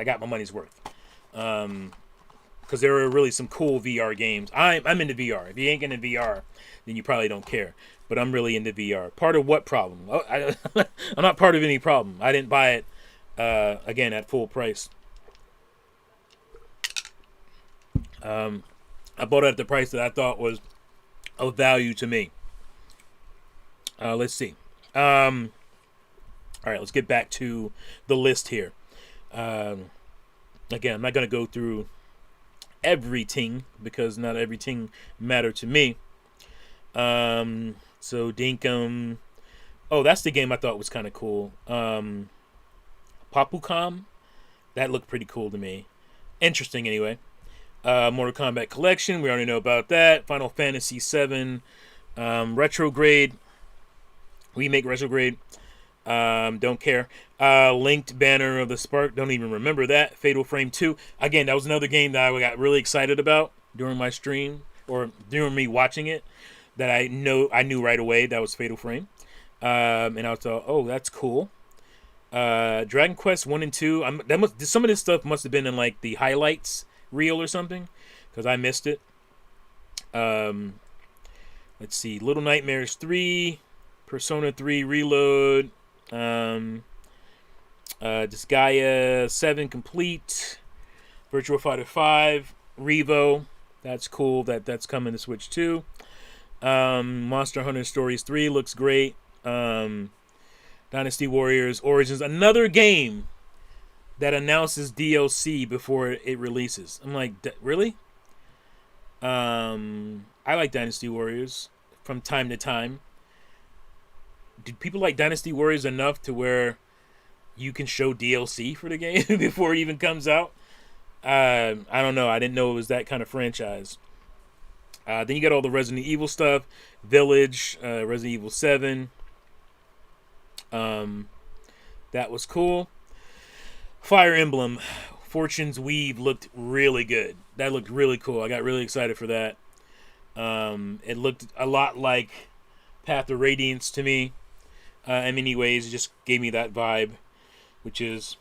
got my money's worth. Because there are really some cool VR games. I'm into VR. If you ain't into VR, then you probably don't care. But I'm really into VR. Part of what problem? Oh, I'm not part of any problem. I didn't buy it again at full price. I bought it at the price that I thought was of value to me. Let's see. All right, let's get back to the list here. Again, I'm not going to go through everything because not everything matter to me. So Dinkum. Oh, that's the game I thought was kind of cool. Papukam. That looked pretty cool to me. Interesting anyway. Mortal Kombat Collection. We already know about that. Final Fantasy VII. Retrograde. Remake Retrograde. Don't care. Linked Banner of the Spark. Don't even remember that. Fatal Frame 2. Again, that was another game that I got really excited about during my stream or during me watching it. That I knew right away that was Fatal Frame. And I thought, oh, that's cool. Dragon Quest 1 and 2. Some of this stuff must have been in like the highlights reel or something because I missed it. Let's see. Little Nightmares 3. Persona 3 Reload. Disgaea 7 Complete. Virtua Fighter 5. Revo. That's cool. That's coming to Switch too. Monster Hunter Stories 3 looks great. Dynasty Warriors Origins. Another game that announces DLC before it releases. I'm like, really? I like Dynasty Warriors from time to time. Do people like Dynasty Warriors enough to where you can show DLC for the game before it even comes out? I don't know. I didn't know it was that kind of franchise. Then you got all the Resident Evil stuff. Village, Resident Evil 7. That was cool. Fire Emblem, Fortune's Weave looked really good. That looked really cool. I got really excited for that. It looked a lot like Path of Radiance to me. In many ways, it just gave me that vibe, which is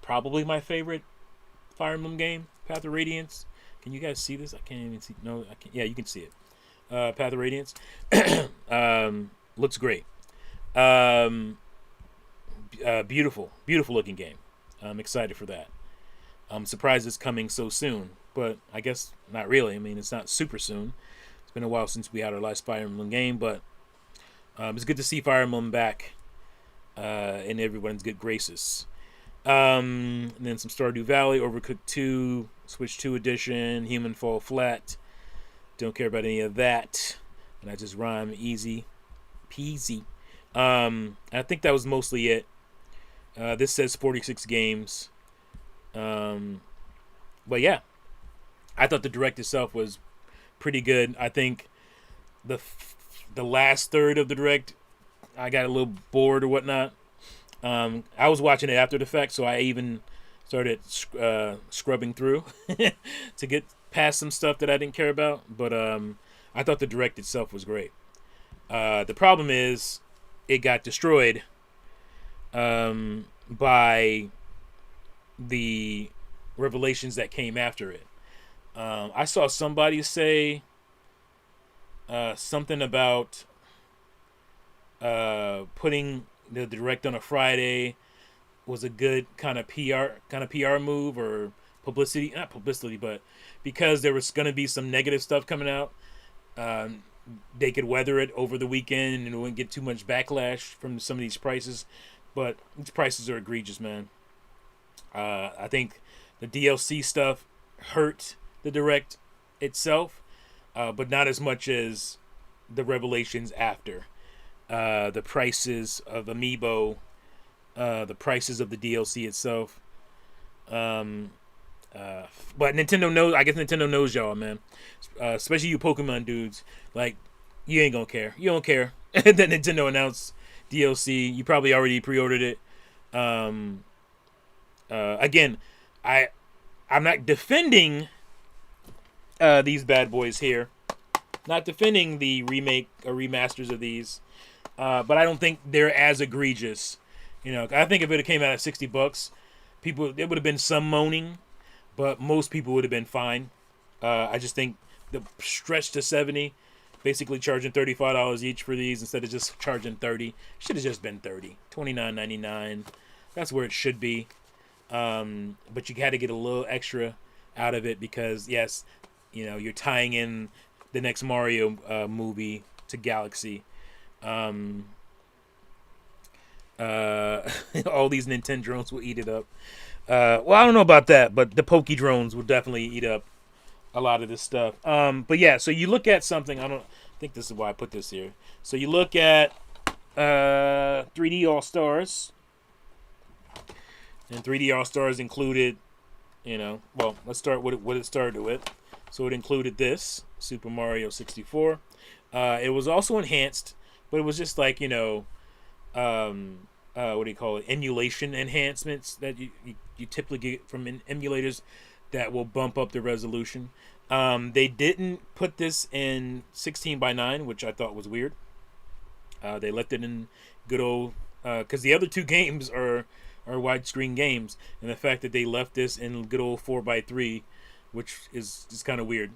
probably my favorite Fire Emblem game, Path of Radiance. Can you guys see this? I can't even see. No, I can't. Yeah, you can see it. Path of Radiance. Looks great. Beautiful looking game. I'm excited for that. I'm surprised it's coming so soon, but I guess not really. I mean, it's not super soon. It's been a while since we had our last Fire Emblem game, but it's good to see Fire Emblem back in everyone's good graces. And then some Stardew Valley, Overcooked 2, Switch 2 Edition, Human Fall Flat. Don't care about any of that. And I just rhyme easy peasy. I think that was mostly it. This says 46 games. But yeah, I thought the direct itself was pretty good. I think the last third of the direct, I got a little bored or whatnot. I was watching it after the fact, so I even started scrubbing through to get past some stuff that I didn't care about. But I thought the direct itself was great. The problem is it got destroyed by the revelations that came after it. I saw somebody say something about putting the direct on a Friday was a good kind of PR move or publicity, not publicity, but because there was going to be some negative stuff coming out, they could weather it over the weekend and it wouldn't get too much backlash from some of these prices. But these prices are egregious, man. I think the DLC stuff hurt the direct itself, but not as much as the revelations after. The prices of Amiibo, the prices of the DLC itself. But Nintendo knows. I guess Nintendo knows y'all, man. Especially you Pokemon dudes. Like, you ain't gonna care. You don't care that Nintendo announced DLC. You probably already pre-ordered it. Again, I'm not defending these bad boys here. Not defending the remake or remasters of these. But I don't think they're as egregious. You know, I think if it came out at $60, there would have been some moaning, but most people would have been fine. I just think the stretch to 70, basically charging $35 each for these instead of just charging $30, should have just been $30, $29.99. That's where it should be. But you had to get a little extra out of it because, yes, you know, you're tying in the next Mario movie to Galaxy. All these Nintendo drones will eat it up. Well, I don't know about that, but the Poke drones will definitely eat up a lot of this stuff. But yeah, so you look at something. I think this is why I put this here. So you look at 3D All Stars, and 3D All Stars included, you know, well, let's start with what it started with. So it included this Super Mario 64. It was also enhanced, but it was just like, you know, what do you call it? Emulation enhancements that you typically get from emulators that will bump up the resolution. They didn't put this in 16:9, which I thought was weird. They left it in good old, because the other two games are widescreen games, and the fact that they left this in good old 4:3, which is just kind of weird.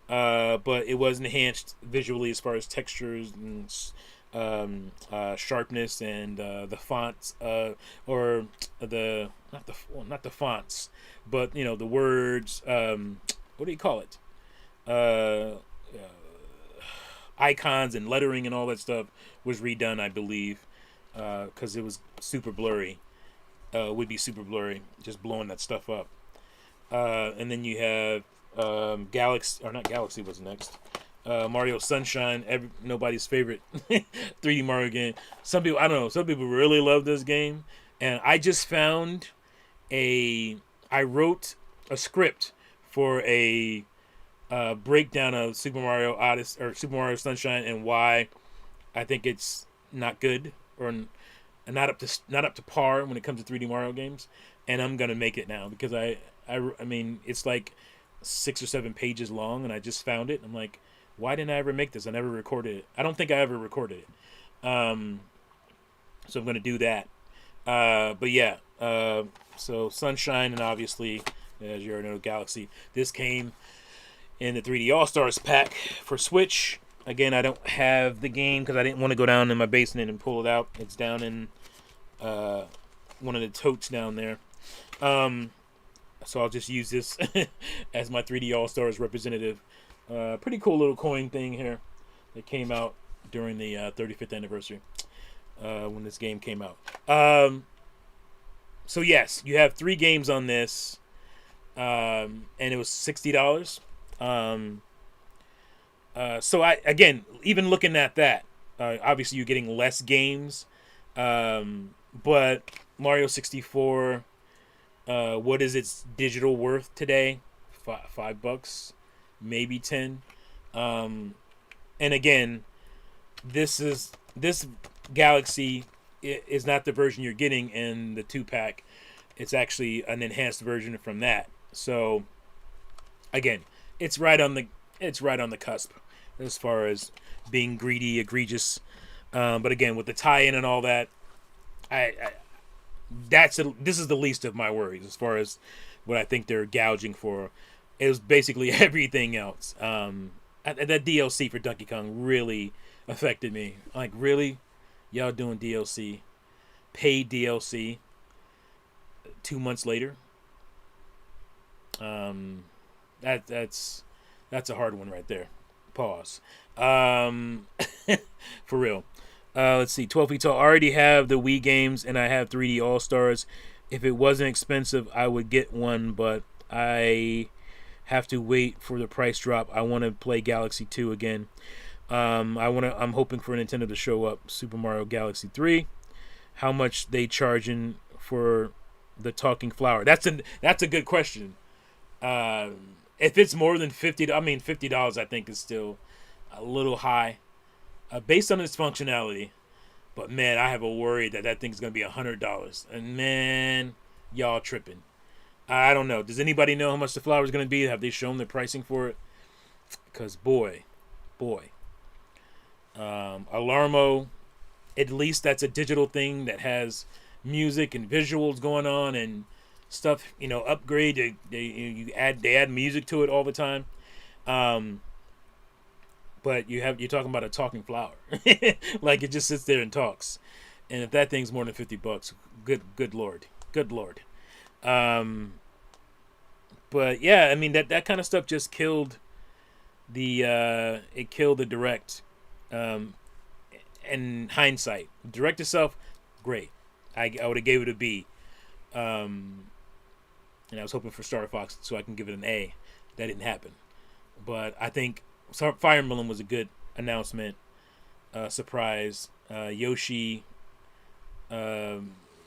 But it was enhanced visually as far as textures and sharpness and the fonts, or the not the fonts, but you know the words. What do you call it? Icons and lettering and all that stuff was redone, I believe, because it was super blurry. Would be super blurry, just blowing that stuff up. And then you have Galaxy, or not Galaxy was next. Mario Sunshine, nobody's favorite 3D Mario game. Some people, I don't know, some people really love this game. And I just found I wrote a script for a breakdown of Super Mario Odyssey or Super Mario Sunshine and why I think it's not good or not up to par when it comes to 3D Mario games. And I'm gonna make it now because I mean it's like 6 or 7 pages long, and I just found it. I'm like, why didn't I ever make this? I never recorded it. I don't think I ever recorded it. So I'm going to do that. But yeah, so Sunshine and obviously, as you already know, Galaxy. This came in the 3D All-Stars pack for Switch. Again, I don't have the game because I didn't want to go down in my basement and pull it out. It's down in one of the totes down there. So I'll just use this as my 3D All-Stars representative. Pretty cool little coin thing here that came out during the 35th anniversary when this game came out. So yes, you have 3 games on this, and it was $60. Um, so I again, even looking at that, obviously you're getting less games, but Mario 64. What is its digital worth today? $5, maybe 10. Um, and again, this Galaxy is not the version you're getting in the 2 pack. It's actually an enhanced version from that. So again, it's right on the cusp as far as being greedy, egregious. But again, with the tie-in and all that, I this is the least of my worries as far as what I think they're gouging for. It was basically everything else. That DLC for Donkey Kong really affected me. Like, really, y'all doing DLC, paid DLC, 2 months later? Um, that's a hard one right there. Pause. Um, for real. Let's see. 12 Feet Tall. I already have the Wii games, and I have 3D All Stars. If it wasn't expensive, I would get one, but I have to wait for the price drop. I want to play Galaxy 2 again. I'm hoping for Nintendo to show up Super Mario Galaxy 3. How much they charging for the talking flower? That's a good question. If it's more than $50, I think is still a little high, based on its functionality. But man, I have a worry that thing's gonna be $100, and man, y'all tripping. I don't know. Does anybody know how much the flower is gonna be? Have they shown the pricing for it? Because boy, Alarmo, at least that's a digital thing that has music and visuals going on and stuff. Upgrade. They add music to it all the time. But you're talking about a talking flower, like it just sits there and talks. And if that thing's more than $50, good lord. But yeah, I mean that kind of stuff just killed the direct. In hindsight, direct itself, great. I would have gave it a B. And I was hoping for Star Fox so I can give it an A. That didn't happen. But I think Fire Emblem was a good announcement, surprise. Yoshi, the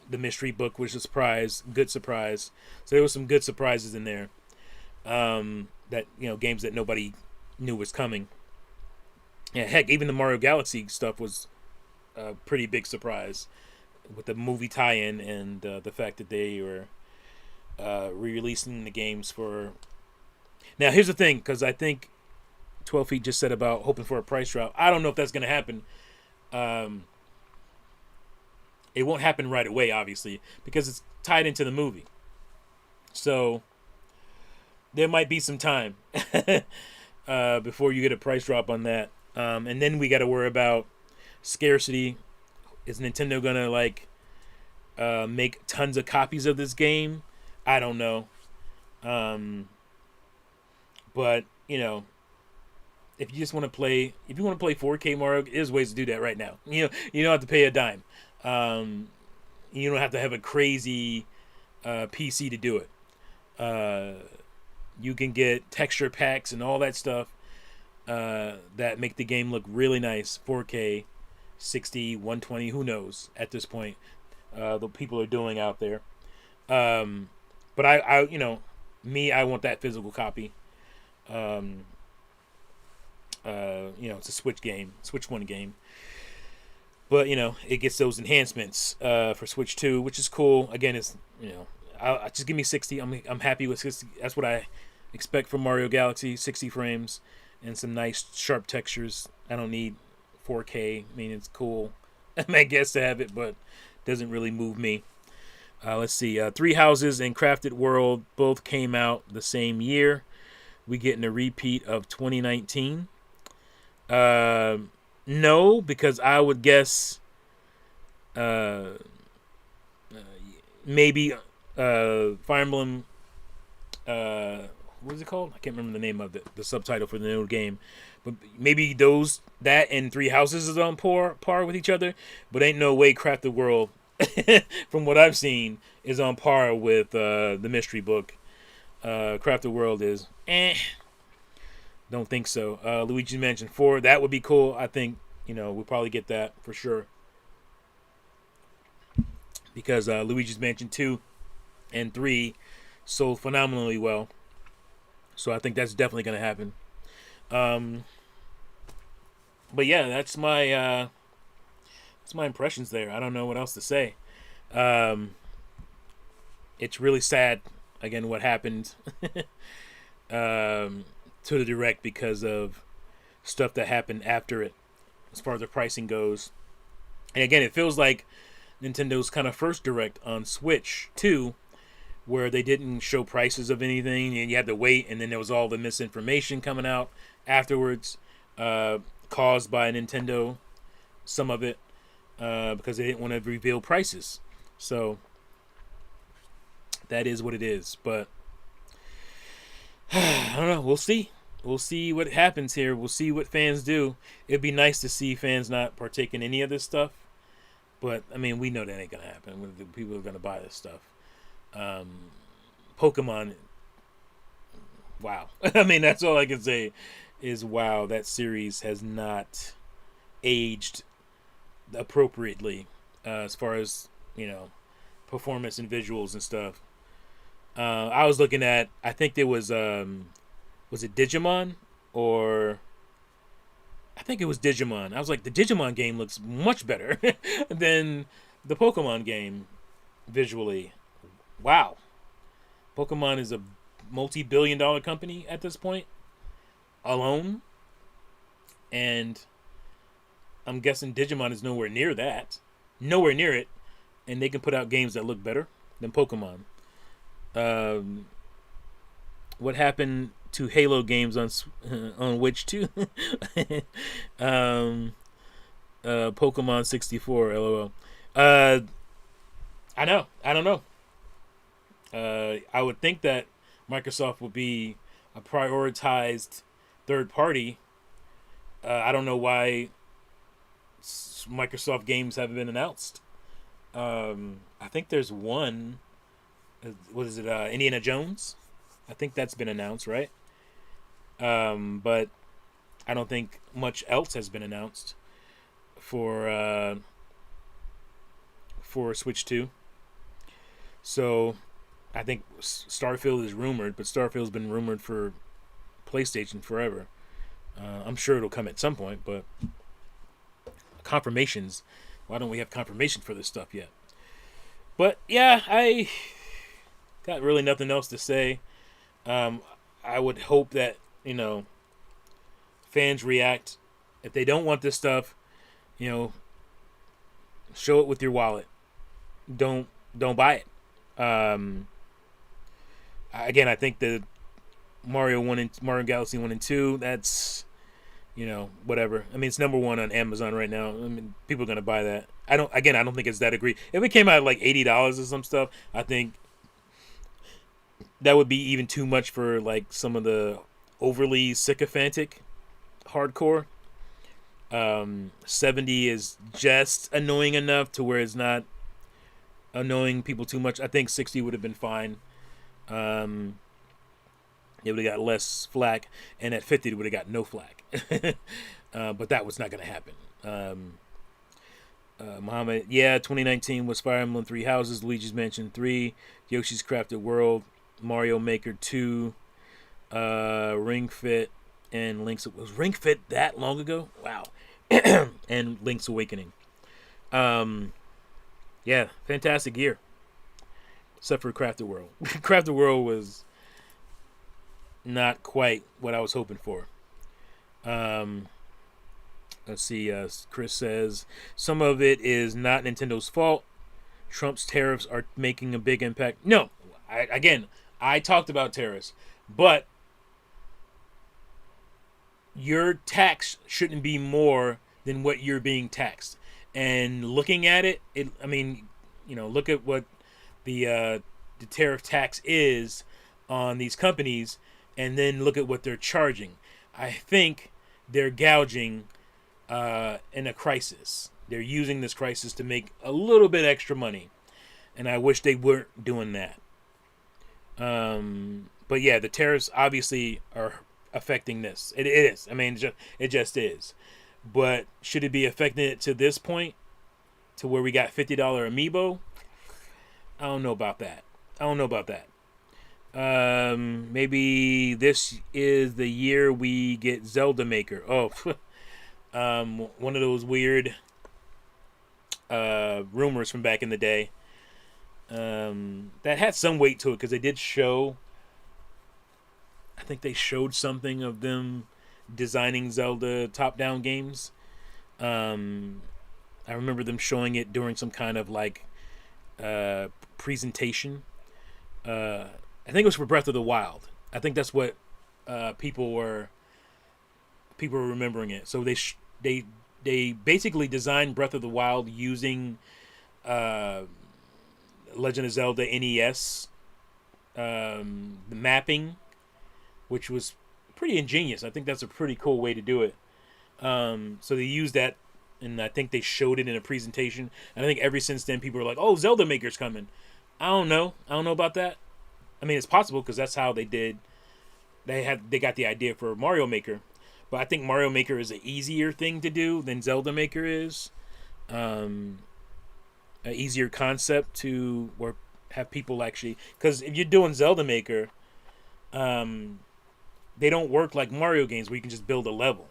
mystery book was a surprise, good surprise. So there was some good surprises in there. That games that nobody knew was coming. Yeah, heck, even the Mario Galaxy stuff was a pretty big surprise with the movie tie-in and the fact that they were re-releasing the games for. Now here's the thing, because I think 12 Feet just said about hoping for a price drop. I don't know if that's going to happen. It won't happen right away, obviously, because it's tied into the movie. So there might be some time before you get a price drop on that. And then we got to worry about scarcity. Is Nintendo going to make tons of copies of this game? I don't know. But if you just want to play, if you want to play 4K Mario, there's ways to do that right now. You don't have to pay a dime. You don't have to have a crazy PC to do it. You can get texture packs and all that stuff that make the game look really nice. 4K, 60, 120, who knows at this point. The people are doing out there. But I want that physical copy. It's a Switch 1 game. But it gets those enhancements for Switch 2, which is cool. Again, it's I'll just give me 60. I'm happy with 60. That's what I expect from Mario Galaxy. 60 frames and some nice sharp textures. I don't need 4K. I mean, it's cool. I guess to have it, but doesn't really move me. Let's see. Three Houses and Crafted World both came out the same year. We getting a repeat of 2019. No, because I would guess maybe Fire Emblem what is it called? I can't remember the name of the subtitle for the new game, but maybe that and Three Houses is on par with each other. But ain't no way Craft the World, from what I've seen, is on par with the mystery book. Craft the World is don't think so. Luigi's Mansion 4, that would be cool. I think we'll probably get that for sure because Luigi's Mansion 2 and 3 sold phenomenally well. So I think that's definitely going to happen. But yeah, that's my impressions there. I don't know what else to say. It's really sad, again, what happened to the Direct because of stuff that happened after it, as far as the pricing goes. And again, it feels like Nintendo's kind of first Direct on Switch too, where they didn't show prices of anything and you had to wait, and then there was all the misinformation coming out afterwards, caused by Nintendo, some of it, because they didn't want to reveal prices. So that is what it is. But I don't know. We'll see. We'll see what happens here. We'll see what fans do. It'd be nice to see fans not partake in any of this stuff. But, I mean, we know that ain't going to happen. People are going to buy this stuff. Pokemon, wow. I mean, that's all I can say is wow. That series has not aged appropriately as far as, performance and visuals and stuff. I was looking at, I think there was it Digimon? Or I think it was Digimon. I was like, the Digimon game looks much better than the Pokemon game visually. Wow. Pokemon is a multi-billion-dollar company at this point, alone. And I'm guessing Digimon is nowhere near that. Nowhere near it. And they can put out games that look better than Pokemon. What happened to Halo games on which too? Pokemon 64, lol. I don't know. I would think that Microsoft would be a prioritized third party. I don't know why Microsoft games haven't been announced. I think there's one. What is it? Indiana Jones? I think that's been announced, right? But I don't think much else has been announced for Switch 2. So I think Starfield is rumored, but Starfield's been rumored for PlayStation forever. I'm sure it'll come at some point, but confirmations. Why don't we have confirmation for this stuff yet? But yeah, I got really nothing else to say. I would hope that fans react. If they don't want this stuff, show it with your wallet. Don't buy it. Again, I think the Mario Galaxy 1 and 2, that's whatever. I mean, it's number one on Amazon right now. I mean, people are gonna buy that. I don't think it's that egregious. If it came out at like $80 or some stuff, I think that would be even too much for like some of the overly sycophantic hardcore. 70 is just annoying enough to where it's not annoying people too much. I think 60 would have been fine. It would have got less flack, and at 50 it would have got no flack. But that was not going to happen. Muhammad, 2019 was Fire Emblem 3 Houses, Luigi's Mansion 3, Yoshi's Crafted World, Mario Maker 2, Ring Fit, and Link's... Was Ring Fit that long ago? Wow. And Link's Awakening. Fantastic year. Except for Crafted World. Crafted World was not quite what I was hoping for. Let's see. Chris says, some of it is not Nintendo's fault. Trump's tariffs are making a big impact. No. I talked about tariffs. But your tax shouldn't be more than what you're being taxed. And looking at it, look at what the tariff tax is on these companies, and then look at what they're charging. I think they're gouging in a crisis. They're using this crisis to make a little bit extra money, and I wish they weren't doing that. But yeah, the tariffs obviously are affecting this. It is. I mean, it just is. But should it be affecting it to this point, to where we got $50 amiibo? I don't know about that. I don't know about that. Maybe this is the year we get Zelda Maker. Oh, one of those weird rumors from back in the day. That had some weight to it because they did show. I think they showed something of them designing Zelda top-down games. I remember them showing it during some kind of like presentation. I think it was for Breath of the Wild. I think that's what people were remembering it. So they basically designed Breath of the Wild using Legend of Zelda NES the mapping, which was pretty ingenious. I think that's a pretty cool way to do it. So they used that, and I think they showed it in a presentation. And I think ever since then, people are like, "Oh, Zelda Maker's coming." I don't know about that. I mean, it's possible because that's how they did. They got the idea for Mario Maker, but I think Mario Maker is an easier thing to do than Zelda Maker is. An easier concept to or have people actually, because if you're doing Zelda Maker, they don't work like Mario games where you can just build a level.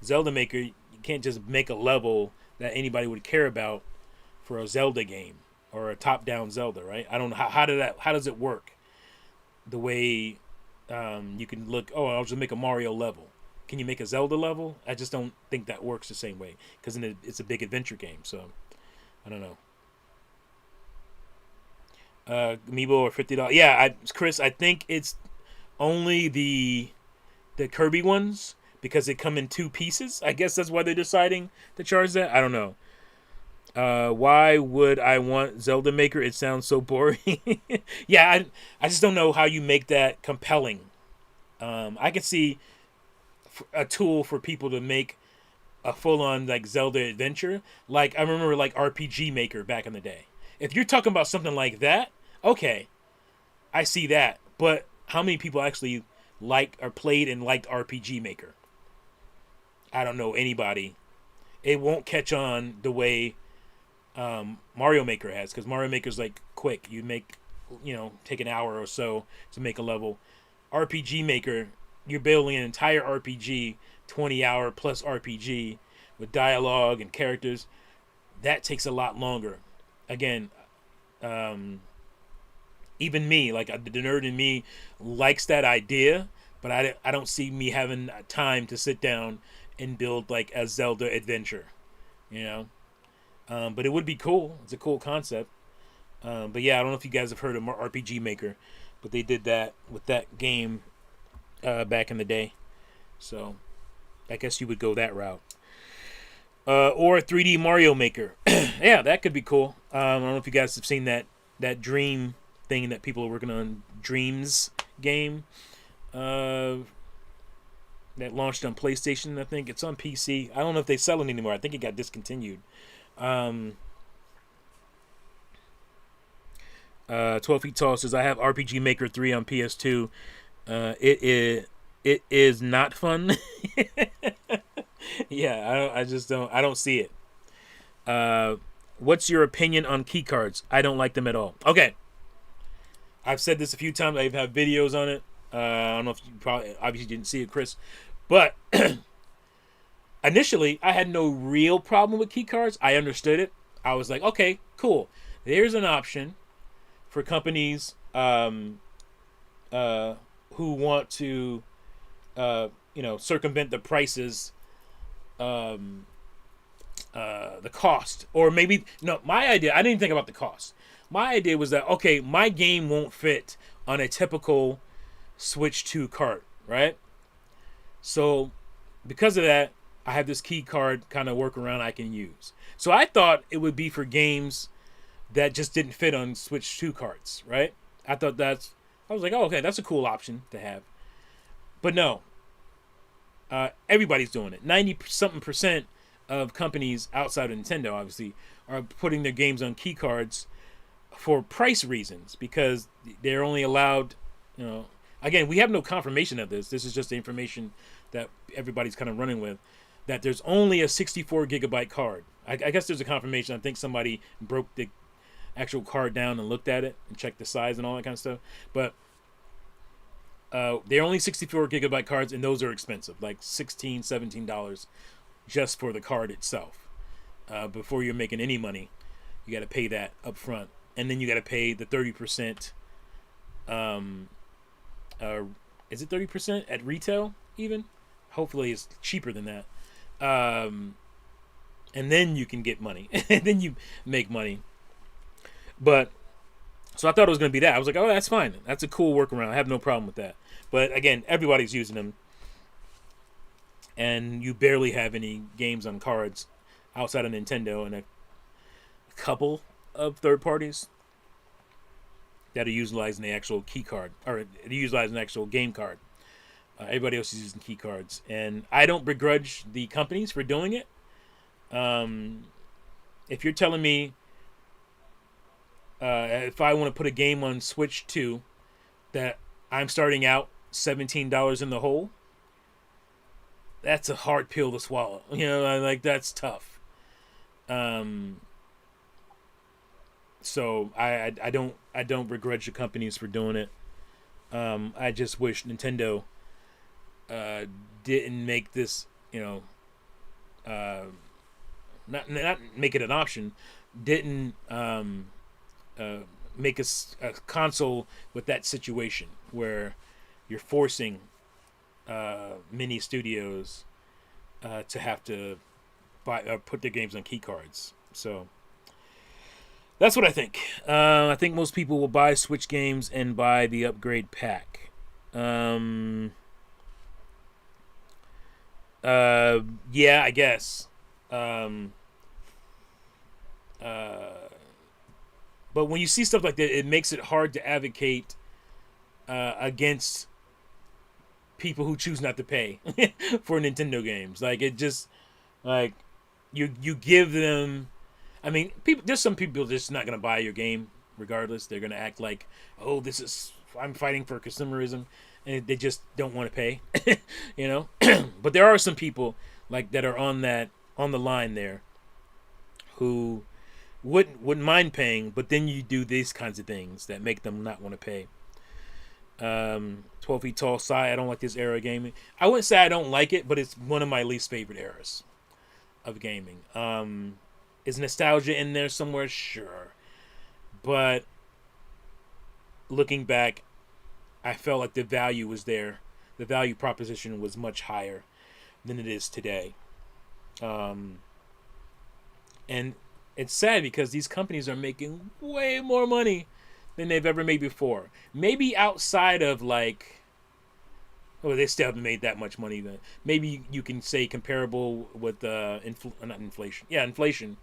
Zelda Maker, you can't just make a level that anybody would care about for a Zelda game or a top-down Zelda, right? I don't know how does it work? The way you can look, oh, I'll just make a Mario level. Can you make a Zelda level? I just don't think that works the same way because it's a big adventure game. So I don't know. Amiibo are $50. Yeah, Chris, I think it's only the Kirby ones because they come in two pieces. I guess that's why they're deciding to charge that. I don't know. Why would I want Zelda Maker? It sounds so boring. Yeah, I just don't know how you make that compelling. I could see a tool for people to make a full-on like Zelda adventure. Like I remember like RPG Maker back in the day. If you're talking about something like that, okay, I see that. But how many people actually like or played and liked RPG Maker? I don't know anybody. It won't catch on the way Mario Maker has, because Mario Maker's like quick. You make, take an hour or so to make a level. RPG Maker, you're building an entire RPG, 20-hour plus RPG with dialogue and characters. That takes a lot longer. Again, even me, like the nerd in me, likes that idea, but I don't see me having time to sit down and build like a Zelda adventure, But it would be cool. It's a cool concept. But yeah, I don't know if you guys have heard of RPG Maker, but they did that with that game back in the day. So I guess you would go that route. Or 3D Mario Maker. Yeah, that could be cool. I don't know if you guys have seen that Dream thing that people are working on, Dreams game. That launched on PlayStation, I think. It's on PC. I don't know if they sell it anymore. I think it got discontinued. 12 Feet Tall says, I have RPG Maker 3 on PS2. It is not fun. Yeah, I don't see it. What's your opinion on key cards? I don't like them at all. Okay. I've said this a few times. I've had videos on it. I don't know if you probably obviously didn't see it, Chris. But initially, I had no real problem with key cards. I understood it. I was like, okay, cool. There's an option for companies who want to, circumvent the prices, the cost. Or maybe, no, my idea, I didn't think about the cost. My idea was that, okay, my game won't fit on a typical Switch 2 cart, right? So, because of that, I have this key card kind of workaround I can use. So I thought it would be for games that just didn't fit on Switch 2 carts, right? I was like, oh, okay, that's a cool option to have. But no, everybody's doing it. 90 something percent of companies outside of Nintendo, obviously, are putting their games on key cards for price reasons because they're only allowed, you know, again, we have no confirmation of this. This is just the information that everybody's kind of running with, that there's only a 64 gigabyte card. I guess there's a confirmation. I think somebody broke the actual card down and looked at it and checked the size and all that kind of stuff. But they're only 64 gigabyte cards, and those are expensive, like $16, $17 just for the card itself. Before you're making any money, you got to pay that up front. And then you got to pay the 30%. Is it 30% at retail even? Hopefully it's cheaper than that. And then you can get money. And then you make money. But, so I thought it was going to be that. I was like, oh, that's fine. That's a cool workaround. I have no problem with that. But again, everybody's using them. And you barely have any games on cards outside of Nintendo and a couple of third parties that are utilizing the actual key card, or utilizing the actual game card. Everybody else is using key cards, and I don't begrudge the companies for doing it. If you're telling me if I want to put a game on Switch 2 that I'm starting out $17 in the hole, that's a hard pill to swallow. You know, like that's tough. So I don't begrudge the companies for doing it. I just wish Nintendo didn't make this, you know, not make it an option. Didn't make a console with that situation where you're forcing mini studios to have to buy put their games on key cards. So that's what I think. I think most people will buy Switch games and buy the upgrade pack. Yeah, I guess. But when you see stuff like that, it makes it hard to advocate against people who choose not to pay for Nintendo games. Like it just, like you give them. I mean, there's some people just not gonna buy your game regardless. They're gonna act like, oh, I'm fighting for consumerism, and they just don't want to pay, you know. But there are some people like that are on the line there, who wouldn't mind paying, but then you do these kinds of things that make them not want to pay. 12 Feet Tall Sigh. I don't like this era of gaming. I wouldn't say I don't like it, but it's one of my least favorite eras of gaming. Is nostalgia in there somewhere? Sure. But looking back, I felt like the value was there. The value proposition was much higher than it is today. And it's sad because these companies are making way more money than they've ever made before. Maybe outside of like, oh, they still haven't made that much money. Then maybe you can say comparable with not inflation. Yeah, inflation.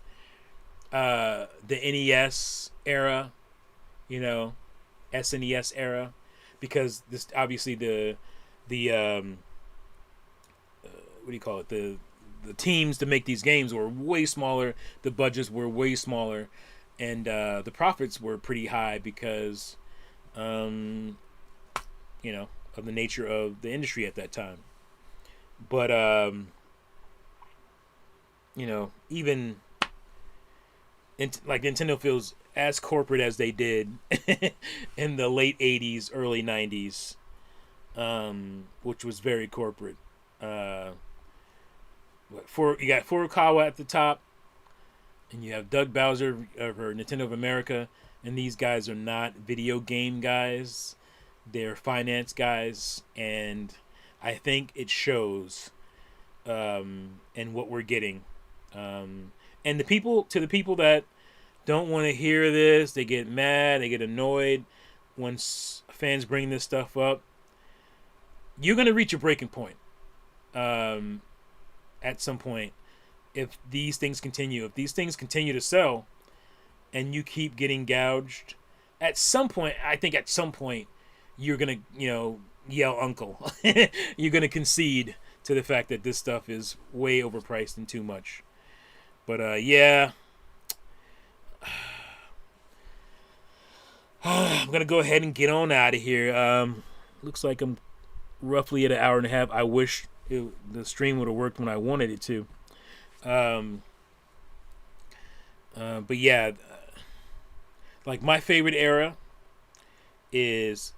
The NES era, you know, SNES era, because this obviously the what do you call it, the teams to make these games were way smaller, the budgets were way smaller, and the profits were pretty high because you know, of the nature of the industry at that time. But you know, even like Nintendo feels as corporate as they did in the late 80s, early 90s, which was very corporate. You got Furukawa at the top, and you have Doug Bowser for Nintendo of America, and these guys are not video game guys. They're finance guys, and I think it shows in what we're getting. And the people that don't want to hear this, they get mad, they get annoyed when fans bring this stuff up. You're going to reach a breaking point at some point if these things continue. If these things continue to sell and you keep getting gouged, at some point, I think at some point, you're going to, you know, yell uncle. You're gonna concede to the fact that this stuff is way overpriced and too much. But yeah, I'm gonna go ahead and get on out of here. Looks like I'm roughly at an hour and a half. I wish the stream would have worked when I wanted it to. Um, but yeah, like my favorite era is,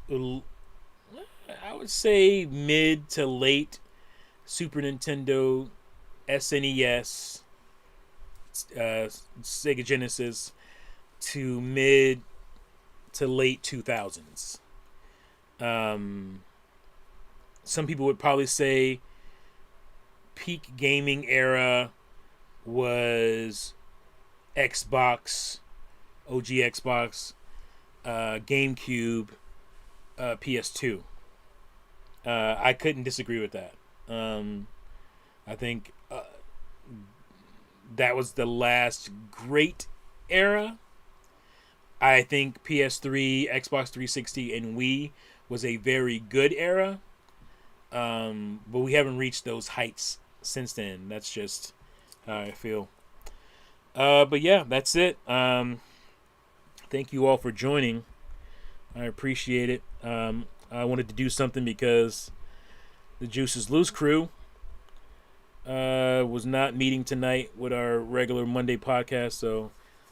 I would say, mid to late Super Nintendo, SNES, Sega Genesis to mid to late 2000s. Um, some people would probably say peak gaming era was Xbox, OG Xbox, GameCube, PS2. I couldn't disagree with that. I think that was the last great era. I think PS3, Xbox 360, and Wii was a very good era. But we haven't reached those heights since then. That's just how I feel. But yeah, that's it. Thank you all for joining. I appreciate it. I wanted to do something because the Juices Loose crew was not meeting tonight with our regular Monday podcast, so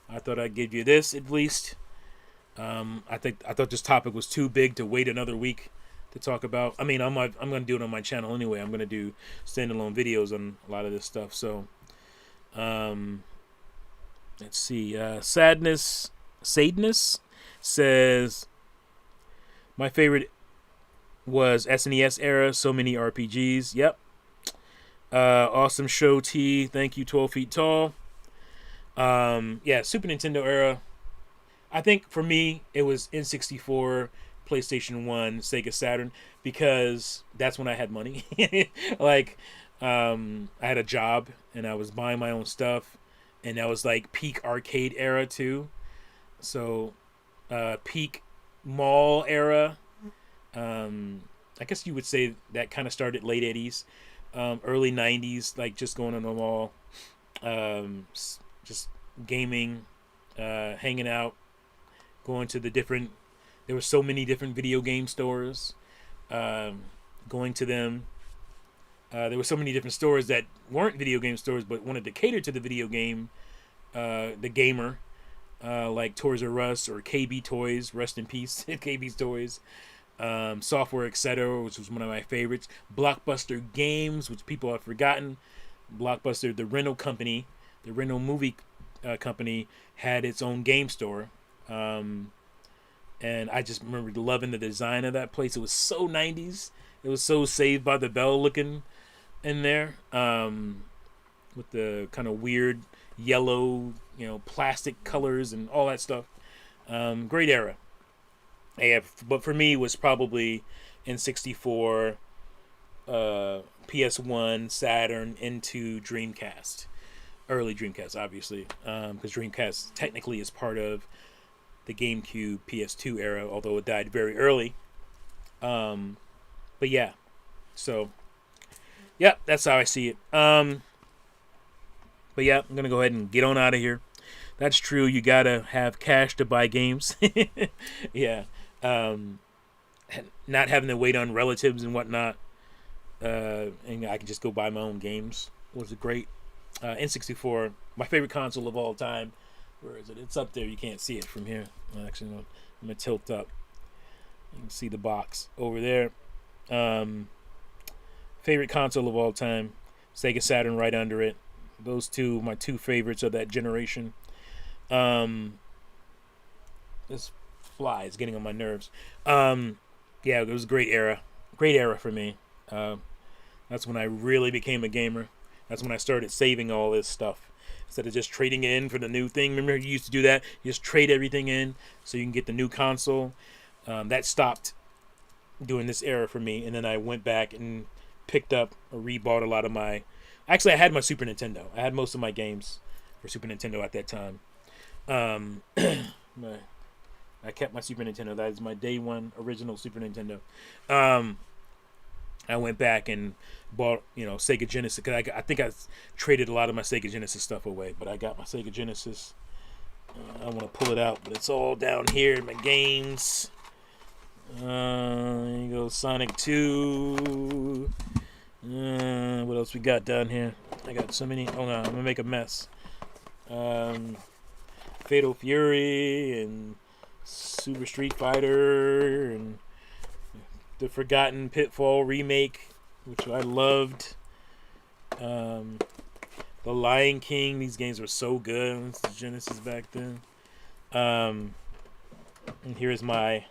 I thought I'd give you this at least. I thought this topic was too big to wait another week to talk about. I mean, I'm going to do it on my channel anyway. I'm going to do standalone videos on a lot of this stuff. So, let's see. Sadness says my favorite was SNES era. So many RPGs. Yep. Awesome show, T. Thank you, 12 feet tall. Yeah, Super Nintendo era. I think for me, it was N64, PlayStation 1, Sega Saturn, because that's when I had money. Like, I had a job and I was buying my own stuff, and that was like peak arcade era too. So, peak mall era. I guess you would say that kind of started late 80s, early 90s, like just going on the mall, just gaming, hanging out, going to the different, there were so many different video game stores, going to them. There were so many different stores that weren't video game stores but wanted to cater to the video game, the gamer, like Toys R Us or KB Toys, rest in peace, KB's Toys, Software Etc., which was one of my favorites, Blockbuster Games, which people have forgotten. Blockbuster, the rental company, the rental movie company, had its own game store. And I just remember loving the design of that place. It was so 90s. It was so Saved by the Bell looking in there, with the kind of weird yellow, plastic colors and all that stuff. Great era. Yeah, but for me, it was probably N64, PS1, Saturn, into Dreamcast. Early Dreamcast, obviously, because Dreamcast technically is part of the GameCube PS2 era, although it died very early. But yeah, so yeah, that's how I see it. But yeah, I'm gonna go ahead and get on out of here. That's true. You gotta have cash to buy games. Yeah, not having to wait on relatives and whatnot, and I can just go buy my own games was great. N64, my favorite console of all time. Where is it? It's up there. You can't see it from here. Actually, I'm gonna tilt up. You can see the box over there. Favorite console of all time, Sega Saturn right under it. Those two, my two favorites of that generation. This fly is getting on my nerves. Yeah, it was a great era. Great era for me. That's when I really became a gamer. That's when I started saving all this stuff. Instead of just trading it in for the new thing. Remember, you used to do that? You just trade everything in so you can get the new console. That stopped during this era for me. And then I went back and picked up or rebought a lot of my... Actually, I had my Super Nintendo. I had most of my games for Super Nintendo at that time. I I kept my Super Nintendo. That is my day one original Super Nintendo. Um, I went back and bought, Sega Genesis. Cause I think I traded a lot of my Sega Genesis stuff away, but I got my Sega Genesis. I want to pull it out, but it's all down here in my games. There you go, Sonic 2. What else we got down here? I got so many. Oh no, I'm gonna make a mess. Fatal Fury and Super Street Fighter and the Forgotten Pitfall remake, which I loved. The Lion King. These games were so good. This is Genesis back then. And here's my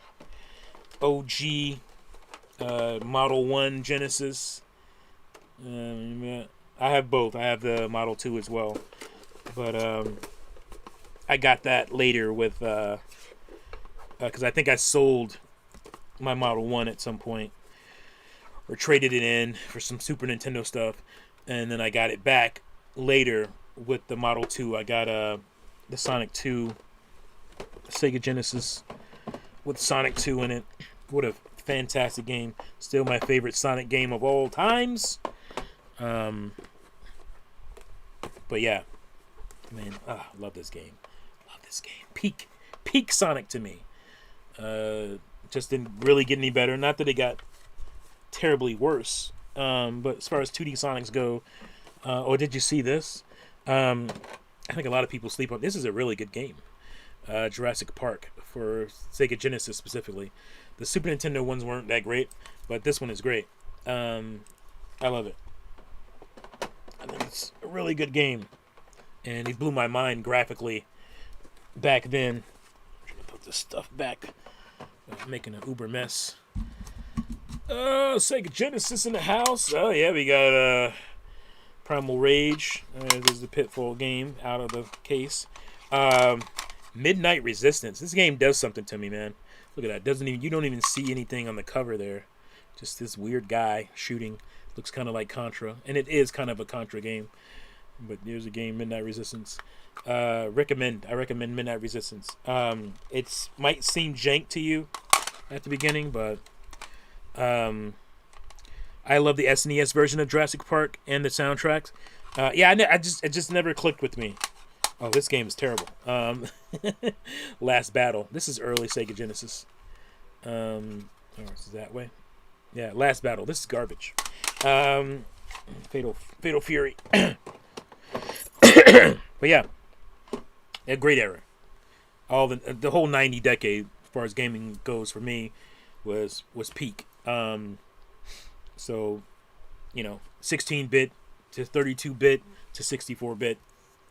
OG Model 1 Genesis. I have both. I have the Model 2 as well. But I got that later with... because I think I sold my Model 1 at some point. Or traded it in for some Super Nintendo stuff. And then I got it back later with the Model 2. I got the Sonic 2 Sega Genesis with Sonic 2 in it. What a fantastic game. Still my favorite Sonic game of all times. But yeah, man, love this game. Love this game. Peak Sonic to me. Just didn't really get any better. Not that it got terribly worse. But as far as 2D Sonics go, did you see this? I think a lot of people sleep on. This is a really good game. Jurassic Park for Sega Genesis specifically. The Super Nintendo ones weren't that great, but this one is great. I love it. I think it's a really good game, and it blew my mind graphically back then. I'm trying to put this stuff back. I'm making an uber mess. Sega Genesis in the house. Oh yeah, we got Primal Rage. There's the Pitfall game out of the case. Midnight Resistance. This game does something to me, man. Look at that. You don't even see anything on the cover there. Just this weird guy shooting. Looks kind of like Contra, and it is kind of a Contra game. But there's a game, Midnight Resistance. I recommend Midnight Resistance. It might seem jank to you at the beginning, but I love the SNES version of Jurassic Park and the soundtracks. It just never clicked with me. Oh, this game is terrible. Last Battle. This is early Sega Genesis. Is that way? Yeah, Last Battle. This is garbage. Fatal Fury. But yeah, a great era. All the whole 90 decade, as far as gaming goes, for me, was peak. So, 16-bit to 32-bit to 64-bit,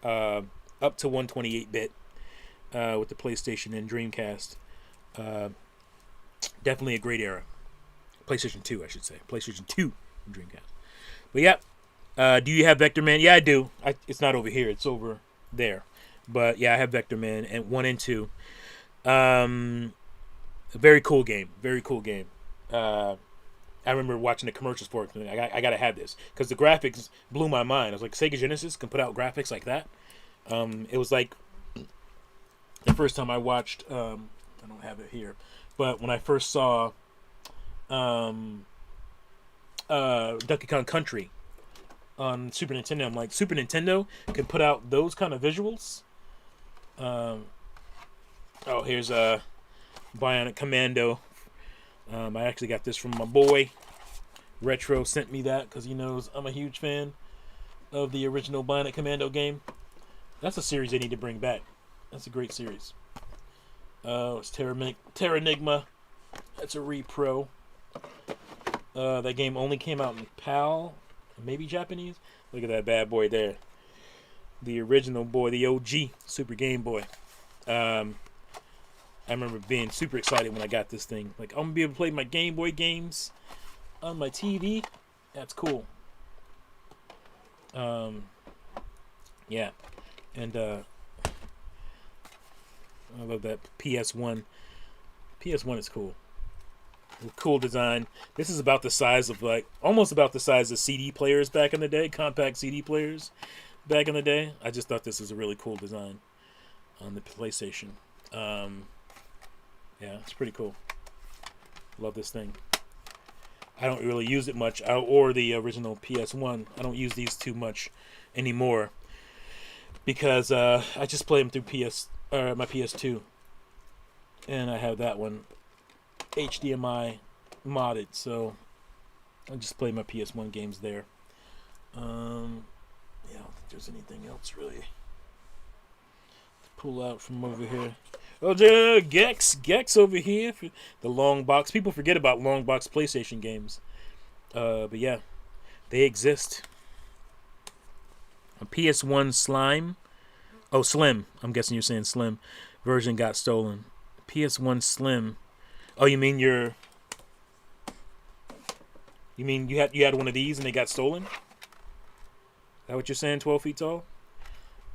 up to 128-bit with the PlayStation and Dreamcast. Definitely a great era. PlayStation 2, I should say. PlayStation 2 and Dreamcast. But yeah, do you have Vector Man? Yeah, I do. It's not over here. It's over there. But yeah, I have Vector Man and 1 and 2. A very cool game. Very cool game. I remember watching the commercials for it. I gotta have this because the graphics blew my mind. I was like, Sega Genesis can put out graphics like that. It was like the first time I watched. I don't have it here, but when I first saw Donkey Kong Country on Super Nintendo, I'm like, Super Nintendo can put out those kind of visuals. Here's Bionic Commando. I actually got this from my boy. Retro sent me that because he knows I'm a huge fan of the original Bionic Commando game. That's a series they need to bring back. That's a great series. It's Terranigma. That's a repro. That game only came out in PAL, maybe Japanese. Look at that bad boy there. The original boy, the OG Super Game Boy. I remember being super excited when I got this thing. Like, I'm going to be able to play my Game Boy games on my TV. That's cool. Yeah. And I love that PS1. PS1 is cool. Cool design. This is about the size of, almost about the size of CD players back in the day. Compact CD players back in the day. I just thought this was a really cool design on the PlayStation. Yeah, it's pretty cool. Love this thing. I don't really use it much, or the original PS1. I don't use these too much anymore because I just play them through my PS2, and I have that one HDMI modded, so I just play my PS1 games there. Yeah, I don't think there's anything else really to pull out from over here. Oh, Gex over here. The long box. People forget about long box PlayStation games. But yeah, they exist. A PS1 Slime. Oh, Slim. I'm guessing you're saying Slim. Version got stolen. PS1 Slim. Oh, you mean you had one of these and they got stolen? Is that what you're saying? 12 feet tall?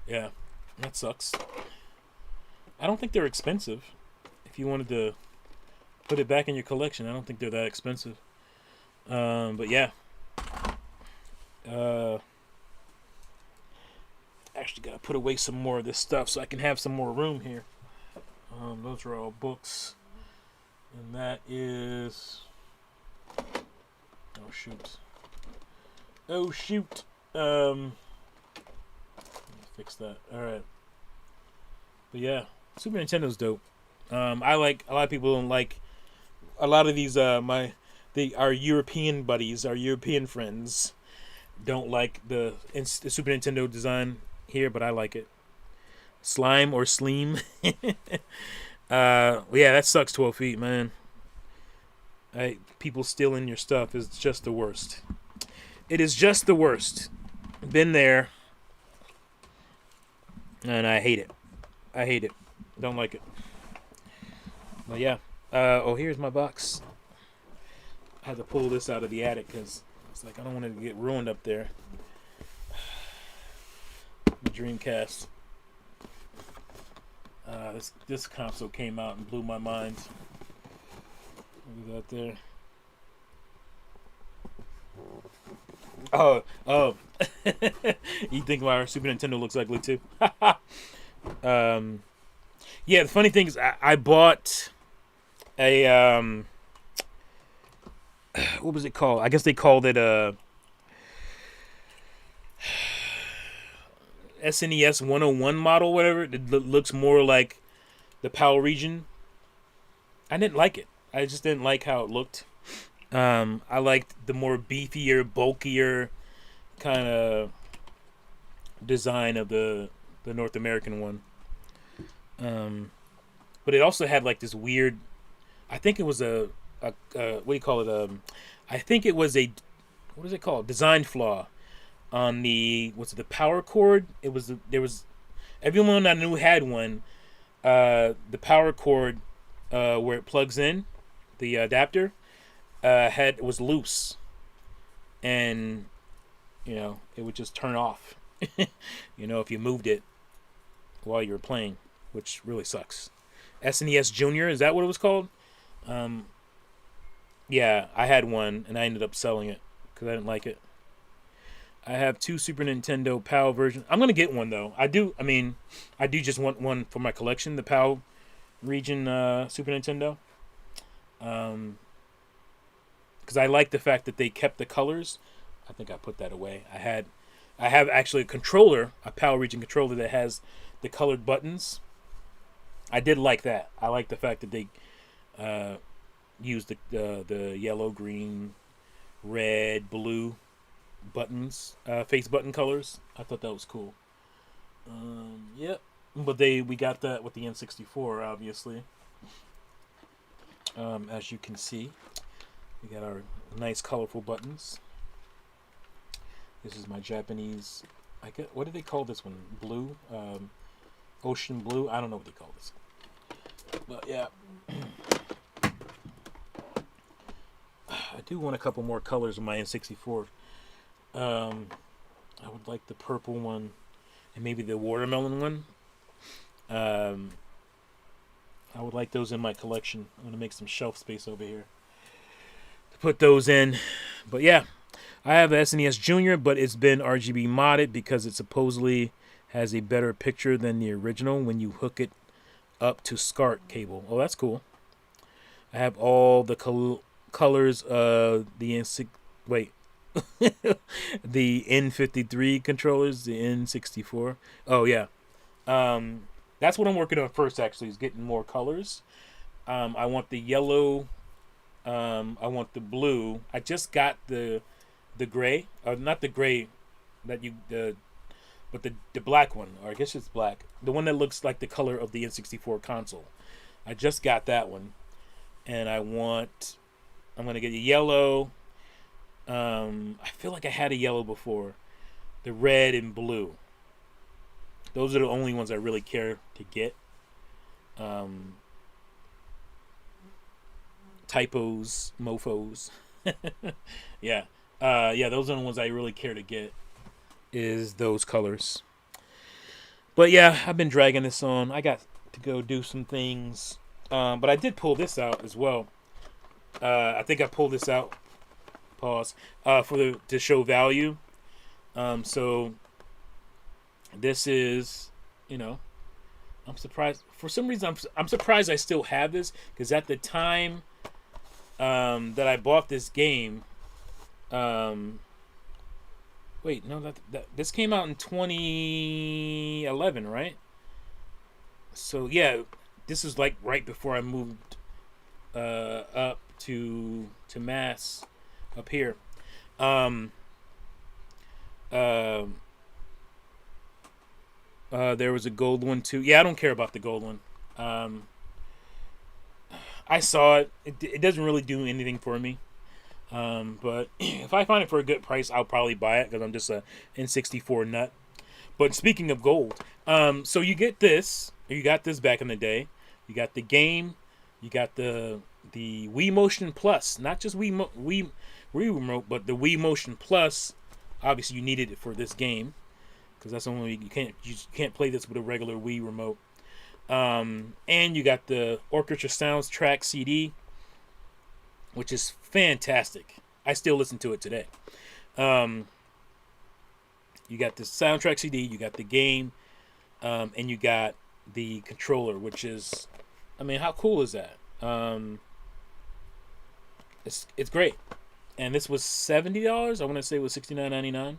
Yeah, that sucks. I don't think they're expensive. If you wanted to put it back in your collection, I don't think they're that expensive. But yeah. Actually gotta put away some more of this stuff so I can have some more room here. Those are all books. And that is... Oh, shoot. Oh, shoot. Let me fix that. Alright. But yeah, Super Nintendo's dope. I like, a lot of people don't like a lot of these our European buddies, our European friends don't like the Super Nintendo design here, but I like it. Slime or Sleem. Yeah, that sucks. 12 feet, man. People stealing your stuff is just the worst. It is just the worst. Been there, and I hate it. I hate it. Don't like it. But yeah. Oh, here's my box. I had to pull this out of the attic because it's like I don't want it to get ruined up there. The Dreamcast. This console came out and blew my mind. Look at that there. Oh. You think my Super Nintendo looks ugly too? Yeah, the funny thing is I bought a what was it called? I guess they called it a SNES 101 model, whatever. It looks more like the PAL region. I didn't like it. I just didn't like how it looked. I liked the more beefier, bulkier kind of design of the North American one. But it also had like this weird, I think it was a what do you call it? I think it was a, what is it called? Design flaw on the, what's it, the power cord? There was everyone I knew had one. The power cord where it plugs in, the adapter, was loose, and it would just turn off. If you moved it while you were playing, which really sucks. SNES Junior, is that what it was called? Yeah, I had one and I ended up selling it because I didn't like it. I have 2 Super Nintendo PAL versions. I'm gonna get one though. I do just want one for my collection, the PAL region Super Nintendo. Because I like the fact that they kept the colors. I think I put that away. I have actually a controller, a PAL region controller that has the colored buttons. I did like that. I like the fact that they used the yellow, green, red, blue buttons, face button colors. I thought that was cool. Yep. But we got that with the N64, obviously. As you can see, we got our nice, colorful buttons. This is my Japanese. What do they call this one? Blue, ocean blue. I don't know what they call this. But yeah, I do want a couple more colors in my N64. I would like the purple one and maybe the watermelon one. I would like those in my collection. I'm going to make some shelf space over here to put those in. But yeah, I have the SNES Junior, but it's been RGB modded because it supposedly has a better picture than the original when you hook it up to SCART cable. Oh, that's cool. I have all the colors of wait, the N53 controllers, the N64. Oh yeah, um, that's what I'm working on first. Actually, is getting more colors. I want the yellow. I want the blue. I just got the gray, or not the gray that you the but the black one, or I guess it's black. The one that looks like the color of the N64 console. I just got that one, and I'm gonna get a yellow. I feel like I had a yellow before. The red and blue. Those are the only ones I really care to get. Um, Typos, mofos. Yeah. Yeah, those are the ones I really care to get. Is those colors. But yeah, I've been dragging this on. I got to go do some things. But I did pull this out as well. I think I pulled this out. Pause. To show value. So this is, you know, I'm surprised. For some reason, I'm surprised I still have this, because at the time that I bought this game, wait, no, that this came out in 2011, right? So yeah, this is like right before I moved up to Mass up here. Um, uh, there was a gold one too. Yeah, I don't care about the gold one. Um, I saw it. It doesn't really do anything for me. But if I find it for a good price, I'll probably buy it, because I'm just a N64 nut. But speaking of gold, so you get this. You got this back in the day. You got the game. You got the Wii Motion Plus, not just Wii Remote, but the Wii Motion Plus. Obviously, you needed it for this game, because that's the only you can't play this with a regular Wii remote. And you got the Orchestra Soundtrack CD, which is fantastic. I still listen to it today. You got the soundtrack CD, you got the game, and you got the controller, which is, I mean, how cool is that? It's great. And this was $70. I want to say it was $69.99.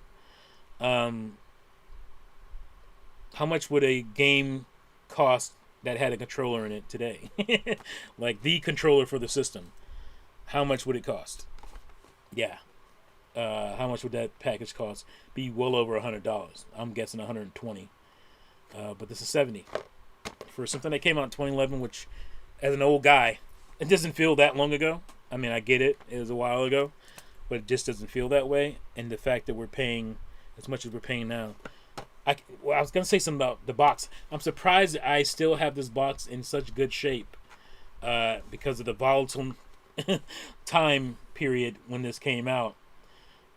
How much would a game cost that had a controller in it today? Like the controller for the system. How much would it cost? Yeah. How much would that package cost? Be well over $100. I'm guessing $120. But this is $70 for something that came out in 2011, which, as an old guy, it doesn't feel that long ago. I mean, I get it; it was a while ago, but it just doesn't feel that way. And the fact that we're paying as much as we're paying now, I was gonna say something about the box. I'm surprised I still have this box in such good shape, because of the volatile time period when this came out.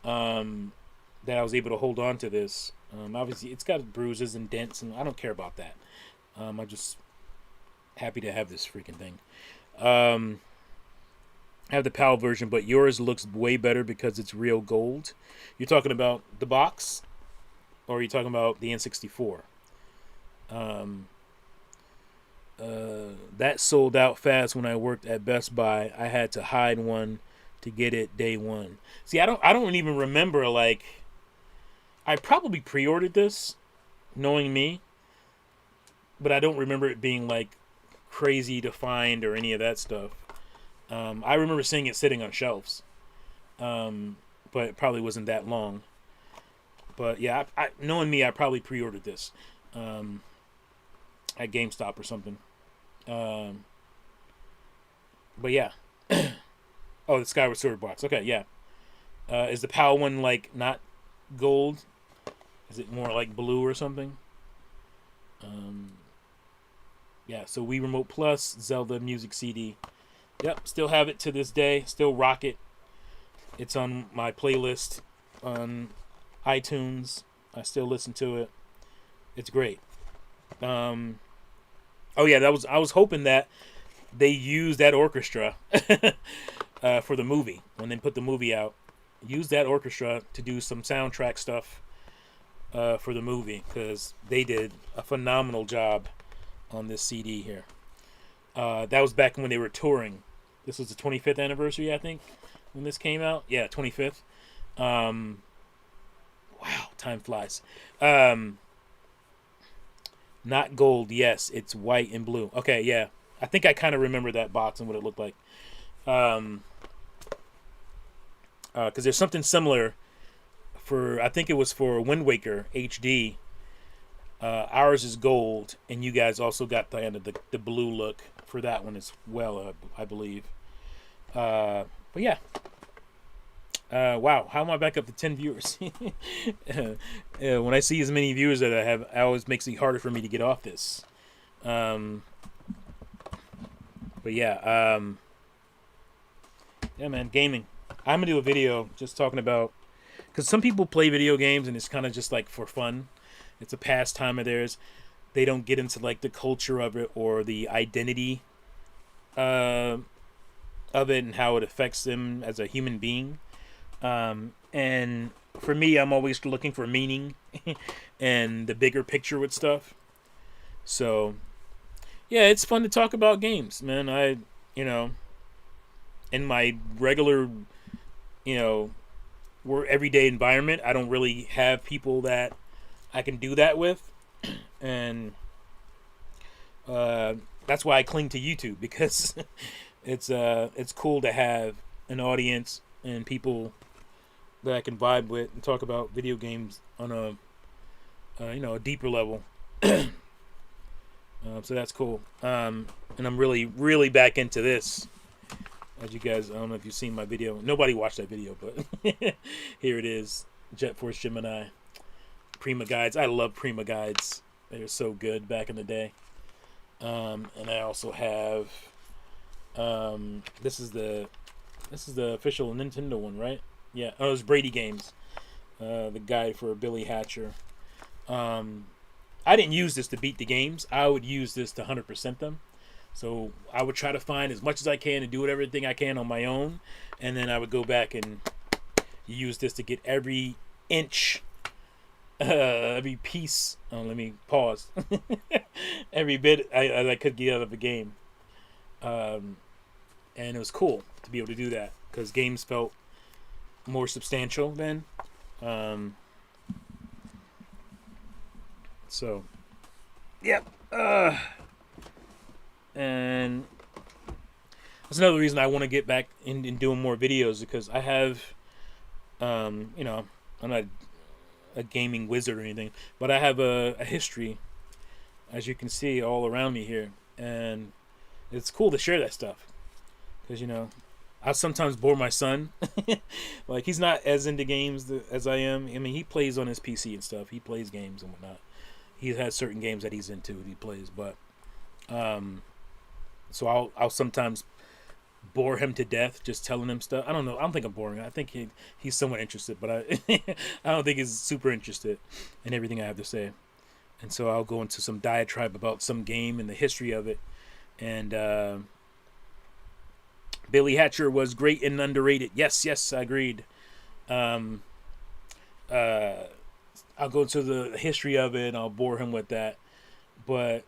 That I was able to hold on to this. Obviously, it's got bruises and dents, and I don't care about that. I'm just happy to have this freaking thing. I have the PAL version, but yours looks way better because it's real gold. You're talking about the box, or are you talking about the N64? That sold out fast when I worked at Best Buy. I had to hide one to get it day one. See, I don't even remember, like, I probably pre-ordered this, knowing me, but I don't remember it being like crazy to find or any of that stuff. I remember seeing it sitting on shelves, but it probably wasn't that long. But yeah, knowing me, I probably pre-ordered this at GameStop or something. But yeah. Oh, the Skyward Sword box. Okay, yeah. Is the PAL one like not gold? Is it more like blue or something? Yeah, so Wii Remote Plus, Zelda Music CD. Yep, still have it to this day. Still rock it. It's on my playlist on iTunes. I still listen to it. It's great. Oh yeah, I was hoping that they used that orchestra for the movie when they put the movie out. Use that orchestra to do some soundtrack stuff for the movie, because they did a phenomenal job on this CD here. That was back when they were touring This was the 25th anniversary, I think, when this came out. Yeah, 25th. Um, wow, time flies. Um, Not gold. Yes, it's white and blue. Okay, yeah. I think I kind of remember that box and what it looked like. Um, because there's something similar for, I think it was for Wind Waker HD. Ours is gold, and you guys also got the blue look for that one as well, I believe. But yeah. Wow, how am I back up to 10 viewers? When I see as many viewers that I have, it always makes it harder for me to get off this. Um, but yeah, yeah, man, gaming. I'm gonna do a video just talking about, because some people play video games and it's kind of just like for fun. It's a pastime of theirs. They don't get into like the culture of it or the identity uh, of it and how it affects them as a human being. And for me, I'm always looking for meaning and the bigger picture with stuff. So yeah, it's fun to talk about games, man. You know, in my regular, you know, everyday environment, I don't really have people that I can do that with, and that's why I cling to YouTube, because it's cool to have an audience and people that I can vibe with and talk about video games on a a deeper level. So that's cool. And I'm really back into this. As you guys, I don't know if you've seen my video. Nobody watched that video, but here it is. Jet Force Gemini. Prima guides. I love Prima guides. They were so good back in the day. And I also have this is the official Nintendo one, right? Yeah. Oh, it was Brady Games. The guide for Billy Hatcher. I didn't use this to beat the games. I would use this to 100% them. So I would try to find as much as I can and do everything I can on my own, and then I would go back and use this to get every inch, every piece. Oh, let me pause. Every bit I could get out of the game, and it was cool to be able to do that because games felt more substantial then. So, yep. And that's another reason I want to get back in doing more videos, because I have, I'm not a gaming wizard or anything, but I have a history, as you can see all around me here, and it's cool to share that stuff, because I sometimes bore my son. Like, he's not as into games as I am. I mean, he plays on his PC and stuff. He plays games and whatnot. He has certain games that he's into that he plays, but so I'll sometimes bore him to death just telling him stuff. I don't know. I don't think I'm boring. I think he's somewhat interested, but I don't think he's super interested in everything I have to say. And so I'll go into some diatribe about some game and the history of it. And Billy Hatcher was great and underrated. Yes, I agreed. I'll go into the history of it and I'll bore him with that. But,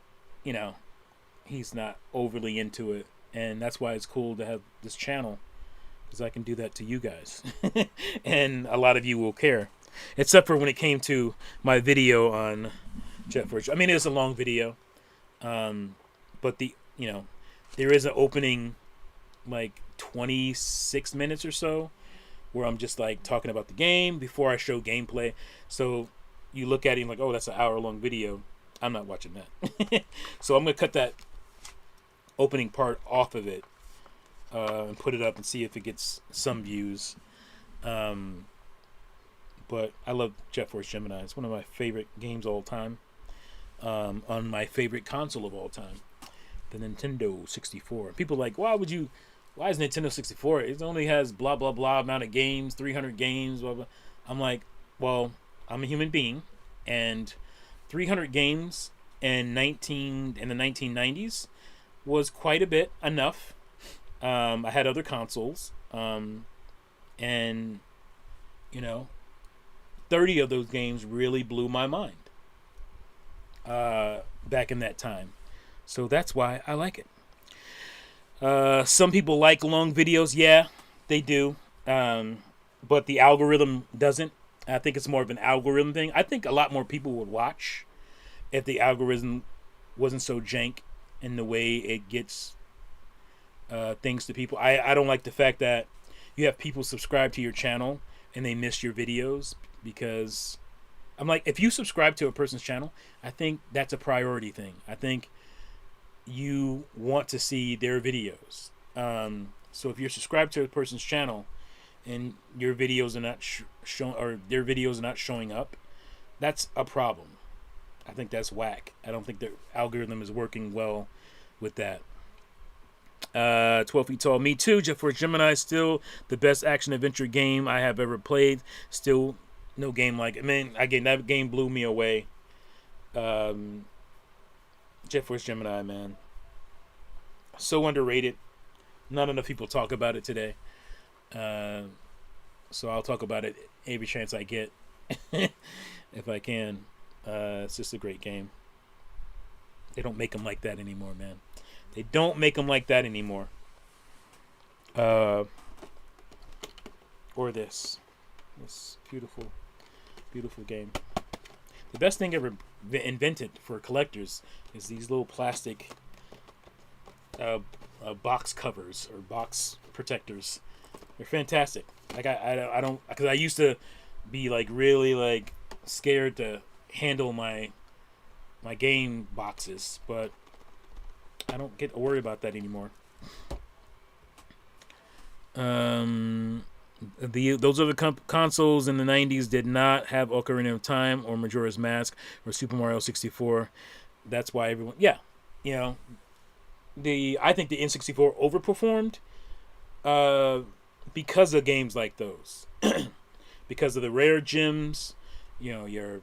he's not overly into it. And that's why it's cool to have this channel, because I can do that to you guys. And a lot of you will care. Except for when it came to my video on Jet Force. I mean, it was a long video. But there is an opening, like 26 minutes or so, where I'm just like talking about the game before I show gameplay. So you look at it and like, oh, that's an hour-long video. I'm not watching that. So I'm going to cut that opening part off of it and put it up and see if it gets some views. But I love Jet Force Gemini. It's one of my favorite games of all time. On my favorite console of all time, the Nintendo 64. People are like, why is Nintendo 64? It only has blah, blah, blah amount of games, 300 games, blah, blah. I'm like, well, I'm a human being, and 300 games in the 1990s was quite a bit, enough. I had other consoles, and 30 of those games really blew my mind back in that time. So that's why I like it. Some people like long videos. Yeah, they do. But the algorithm doesn't. I think it's more of an algorithm thing. I think a lot more people would watch if the algorithm wasn't so jank in the way it gets things to people. I don't like the fact that you have people subscribe to your channel and they miss your videos because I'm like, if you subscribe to a person's channel, I think that's a priority thing. I think you want to see their videos. So if you're subscribed to a person's channel and your videos are not showing or their videos are not showing up, that's a problem. I think that's whack. I don't think the algorithm is working well with that. 12 feet tall. Me too. Jeff for Gemini, still the best action adventure game I have ever played. Still no game like it. I mean, again, that game blew me away. Jet Force Gemini, man. So underrated. Not enough people talk about it today. So I'll talk about it every chance I get. If I can. It's just a great game. They don't make them like that anymore, man. They don't make them like that anymore. Or this beautiful, beautiful game. The best thing ever invented for collectors is these little plastic box covers or box protectors. They're fantastic. Like I don't, because I used to be like really like scared to handle my game boxes, but I don't get worried about that anymore. Those other consoles in the 90s did not have Ocarina of Time or Majora's Mask or Super Mario 64. That's why everyone, yeah, you know, I think the N64 overperformed because of games like those, because of the rare gems, you know, your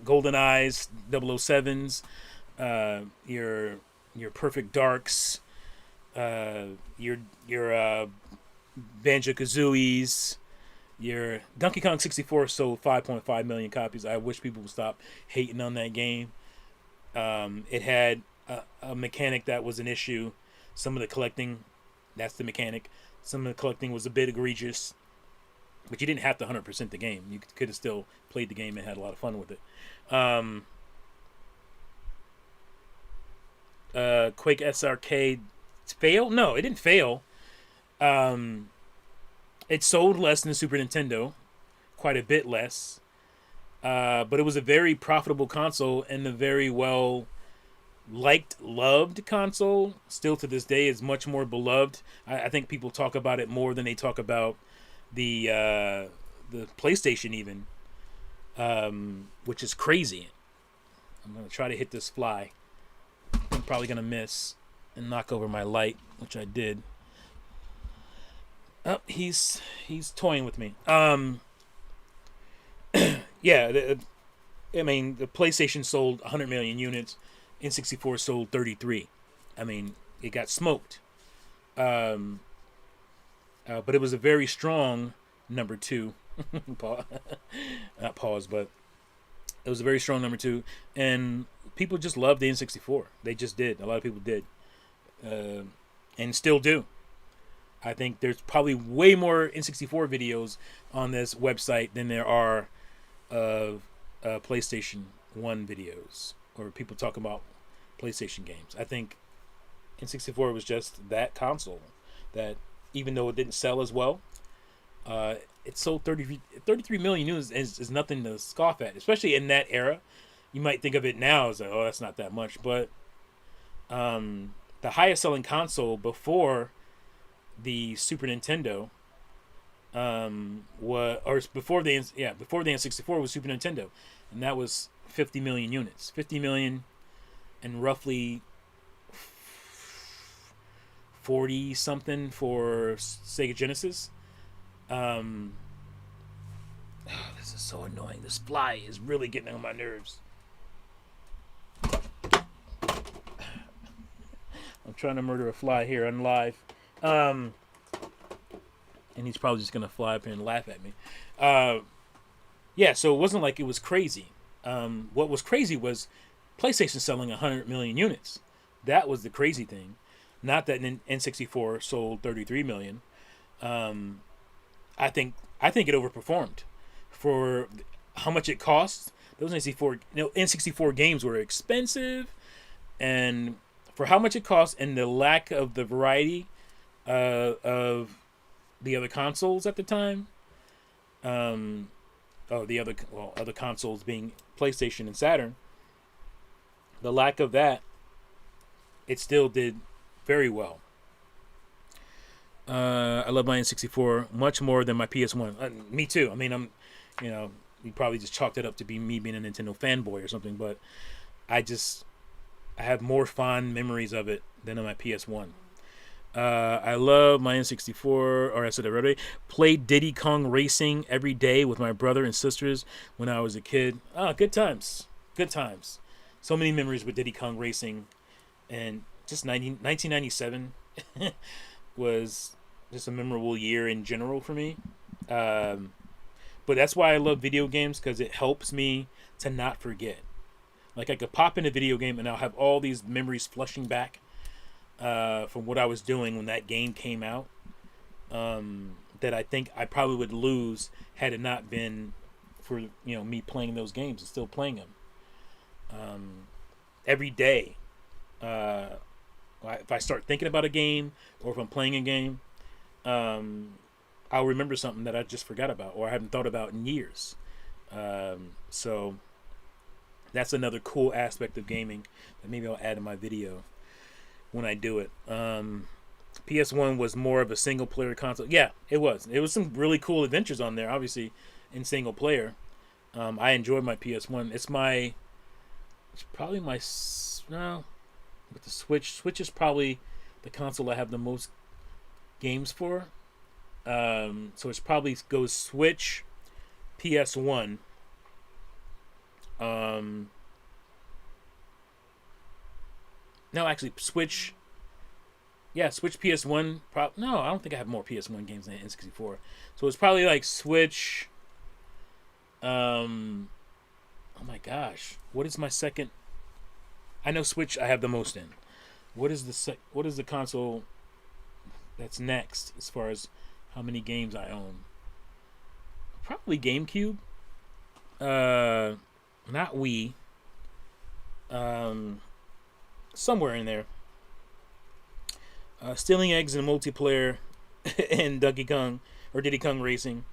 Golden Eyes, 007s, your Perfect Darks, your Banjo Kazooies, your Donkey Kong 64 sold 5.5 million copies. I wish people would stop hating on that game. It had a mechanic that was an issue. Some of the collecting, that's the mechanic. Some of the collecting was a bit egregious. But you didn't have to 100% the game. You could have still played the game and had a lot of fun with it. Quake SRK failed? No, it didn't fail. It sold less than the Super Nintendo. Quite a bit less. But it was a very profitable console and a very well liked, loved console. Still to this day is much more beloved. I think people talk about it more than they talk about the PlayStation even, which is crazy. I'm gonna try to hit this fly. I'm probably gonna miss and knock over my light, which I did. Oh, he's toying with me. Yeah, I mean the PlayStation sold 100 million units, N64 sold 33. I mean it got smoked. But it was a very strong number two. Not pause, but it was a very strong number two. And people just loved the N64. They just did. A lot of people did. And still do. I think there's probably way more N64 videos on this website than there are PlayStation 1 videos. Or people talking about PlayStation games. I think N64 was just that console that, even though it didn't sell as well, it sold 33 million units is nothing to scoff at, especially in that era. You might think of it now as like, oh, that's not that much, but the highest selling console before the Super Nintendo before the N64 was Super Nintendo, and that was 50 million units, 50 million, and roughly 40 something for Sega Genesis. Oh, this is so annoying. This fly is really getting on my nerves. I'm trying to murder a fly here on live. And he's probably just gonna fly up here and laugh at me. Yeah, so it wasn't like it was crazy. What was crazy was PlayStation selling 100 million units. That was the crazy thing. Not that N64 sold 33 million. Um, I think it overperformed for how much it costs. Those N64 games were expensive, and for how much it costs and the lack of the variety of the other consoles at the time. Um, other consoles being PlayStation and Saturn. The lack of that, it still did very well. I love my N64 much more than my PS1. Me too. I mean, you probably just chalked it up to be me being a Nintendo fanboy or something, but I just I have more fond memories of it than on my PS1. I love my N64, or I said already. Played Diddy Kong Racing every day with my brother and sisters when I was a kid. Ah, good times. Good times. So many memories with Diddy Kong Racing. And just 1997 was just a memorable year in general for me. Um, but that's why I love video games, because it helps me to not forget. Like, I could pop in a video game and I'll have all these memories flushing back from what I was doing when that game came out, that I think I probably would lose had it not been for me playing those games and still playing them every day. If I start thinking about a game, or if I'm playing a game, I'll remember something that I just forgot about or I haven't thought about in years. So that's another cool aspect of gaming that maybe I'll add in my video when I do it. PS1 was more of a single player console. Yeah, it was. It was some really cool adventures on there, obviously, in single player. I enjoyed my PS1. It's probably my, no, with the Switch. Switch is probably the console I have the most games for. So it's probably goes Switch, PS1. No, actually, Switch. Yeah, Switch, PS1. No, I don't think I have more PS1 games than N64. So it's probably like Switch. Oh my gosh, what is my second? I know Switch I have the most in. What is the console that's next as far as how many games I own? Probably GameCube. Not Wii. Somewhere in there. Stealing eggs in multiplayer in Donkey Kong or Diddy Kong Racing.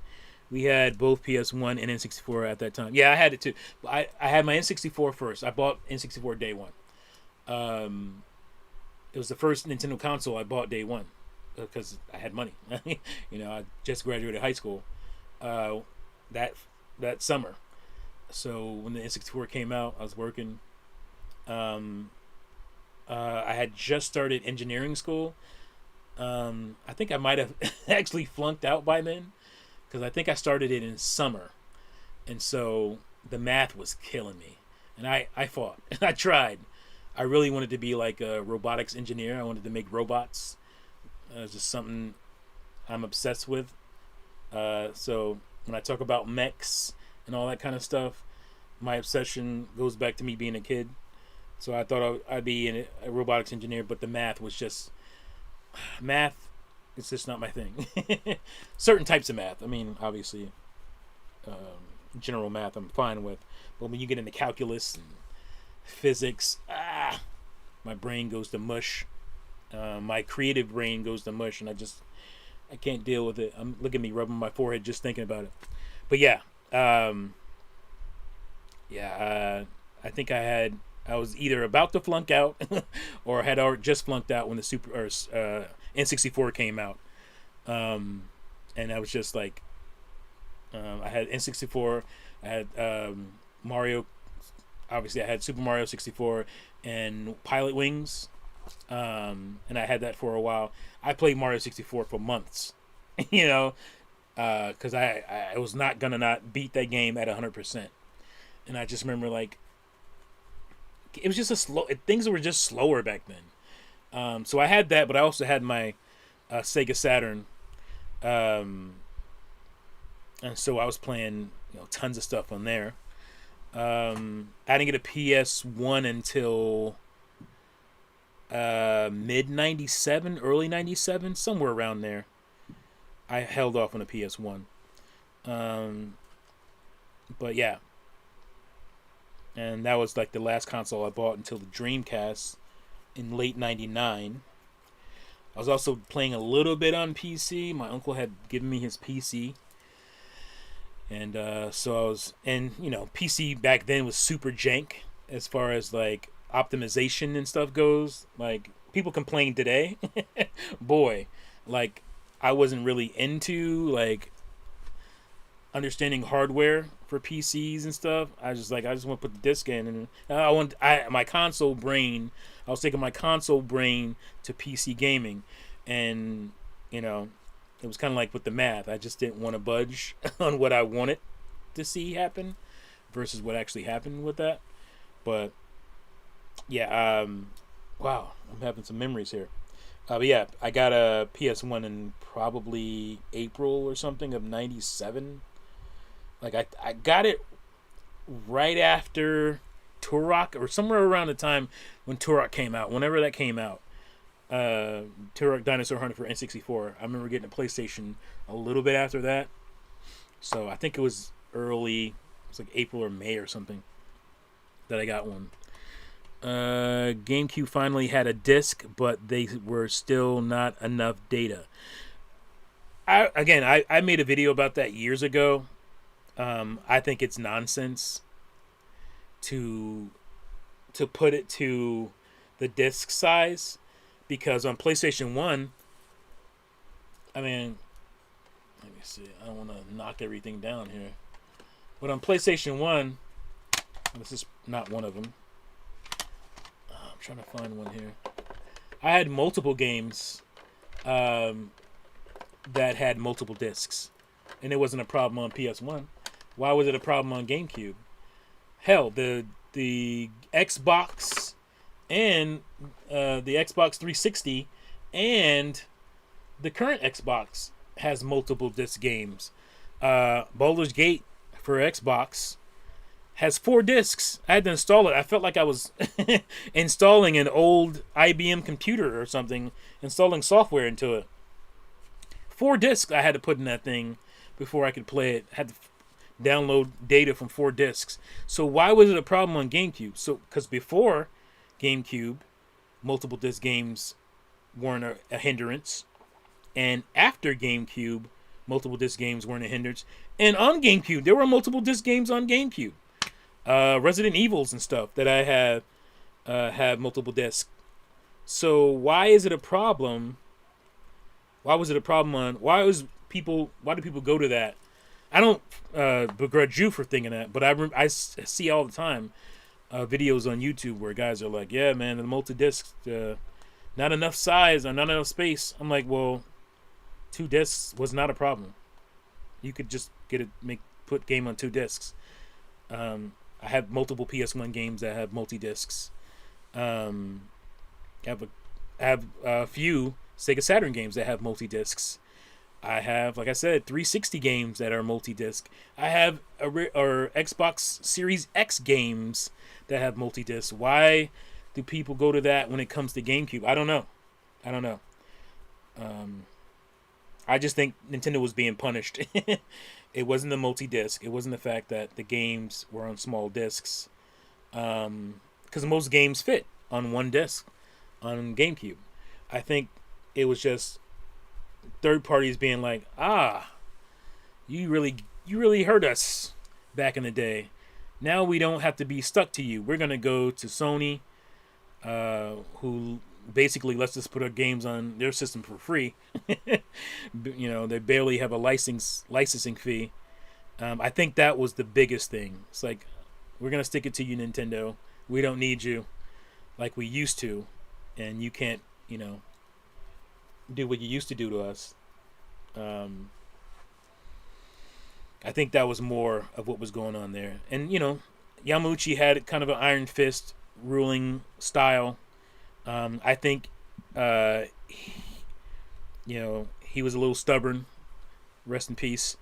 We had both PS1 and N64 at that time. Yeah, I had it too. I had my N64 first. I bought N64 day one. It was the first Nintendo console I bought day one because I had money. I just graduated high school that summer. So when the N64 came out, I was working. I had just started engineering school. I think I might have actually flunked out by then, because I think I started it in summer, and so the math was killing me, and I fought and I tried. I really wanted to be like a robotics engineer. I wanted to make robots. It's just something I'm obsessed with. So when I talk about mechs and all that kind of stuff, my obsession goes back to me being a kid. So I thought I'd be a robotics engineer, but the math was just math. It's just not my thing. Certain types of math. I mean, obviously, general math I'm fine with, but when you get into calculus and physics, my brain goes to mush. My creative brain goes to mush, and I can't deal with it. Look at me rubbing my forehead just thinking about it. But yeah, I think I was either about to flunk out or had already just flunked out when the N64 came out. And I was just like, I had N64, I had Mario, obviously I had Super Mario 64 and Pilot Wings, and I had that for a while. I played Mario 64 for months, because I was not gonna not beat that game at 100%. And I just remember, like, it was just things were just slower back then. So I had that, but I also had my Sega Saturn, and so I was playing tons of stuff on there. I didn't get a PS1 until mid 97, early 97, somewhere around there. I held off on a PS1. Um, but yeah, and that was like the last console I bought until the Dreamcast in late 99. I was also playing a little bit on PC. My uncle had given me his PC. And so I was, and PC back then was super jank as far as like optimization and stuff goes. Like people complain today, boy, like I wasn't really into like understanding hardware for PCs and stuff. I just want to put the disc in, and my console brain. I was taking my console brain to PC gaming, and it was kind of like with the math. I just didn't want to budge on what I wanted to see happen versus what actually happened with that. But yeah, wow, I'm having some memories here. But yeah, I got a PS1 in probably April or something of '97. Like I got it right after Turok, or somewhere around the time when Turok came out. Whenever that came out, Turok Dinosaur Hunter for N64. I remember getting a PlayStation a little bit after that. So I think it was early. It's like April or May or something that I got one. GameCube finally had a disc, but they were still not enough data. I made a video about that years ago. I think it's nonsense to put it to the disc size, because on PlayStation 1, I mean, let me see. I don't want to knock everything down here. But on PlayStation 1, this is not one of them. I'm trying to find one here. I had multiple games that had multiple discs, and it wasn't a problem on PS1. Why was it a problem on GameCube? Hell, the Xbox and the Xbox 360 and the current Xbox has multiple disc games. Baldur's Gate for Xbox has 4 discs. I had to install it. I felt like I was installing an old IBM computer or something, installing software into it. 4 discs I had to put in that thing before I could play it. I had to download data from 4 discs. So why was it a problem on GameCube? So because before GameCube, multiple disc games weren't a hindrance, and after GameCube, multiple disc games weren't a hindrance. And on GameCube, there were multiple disc games on GameCube. Resident Evils and stuff that I have multiple discs. So why is it a problem? Why was it a problem on? Why do people go to that? I don't begrudge you for thinking that, but I see all the time videos on YouTube where guys are like, "Yeah, man, the multi-disc, not enough size or not enough space." I'm like, well, 2 discs was not a problem. You could just put game on 2 discs. I have multiple PS1 games that have multi-discs. I have a few Sega Saturn games that have multi-discs. I have, like I said, 360 games that are multi-disc. I have Xbox Series X games that have multi-disc. Why do people go to that when it comes to GameCube? I don't know. I just think Nintendo was being punished. It wasn't the multi-disc. It wasn't the fact that the games were on small discs. Because most games fit on 1 disc on GameCube. I think it was just third parties being like, you really hurt us back in the day. Now we don't have to be stuck to you. We're gonna go to Sony, who basically lets us put our games on their system for free. They barely have a licensing fee. I think that was the biggest thing. It's like, we're gonna stick it to you, Nintendo. We don't need you like we used to, and you can't, do what you used to do to us. I think that was more of what was going on there. And, Yamauchi had kind of an iron fist ruling style. I think, he was a little stubborn. Rest in peace.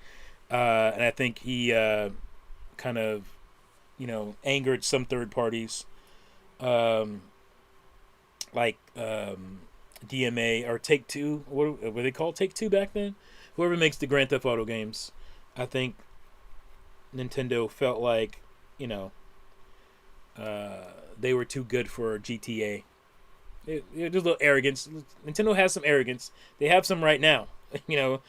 And I think he kind of, angered some third parties. like DMA or Take Two. What were they called? Take Two back then. Whoever makes the Grand Theft Auto games, I think Nintendo felt like, you know, they were too good for GTA. There's a little arrogance. Nintendo has some arrogance. They have some right now. You know,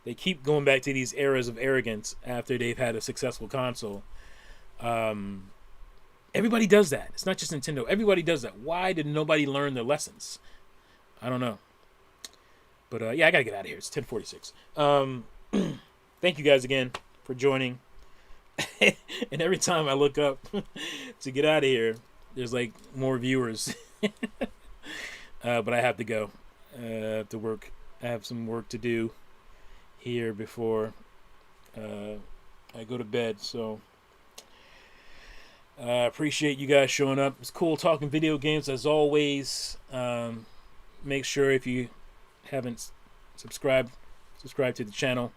they keep going back to these eras of arrogance after they've had a successful console. Everybody does that. It's not just Nintendo. Everybody does that. Why did nobody learn their lessons? I don't know. But yeah, I gotta get out of here. It's 10:46. Thank you guys again for joining. And every time I look up to get out of here, there's like more viewers. But I have to go. I have to work. I have some work to do here before I go to bed. So I appreciate you guys showing up. It's cool talking video games as always. Make sure if you haven't subscribed to the channel.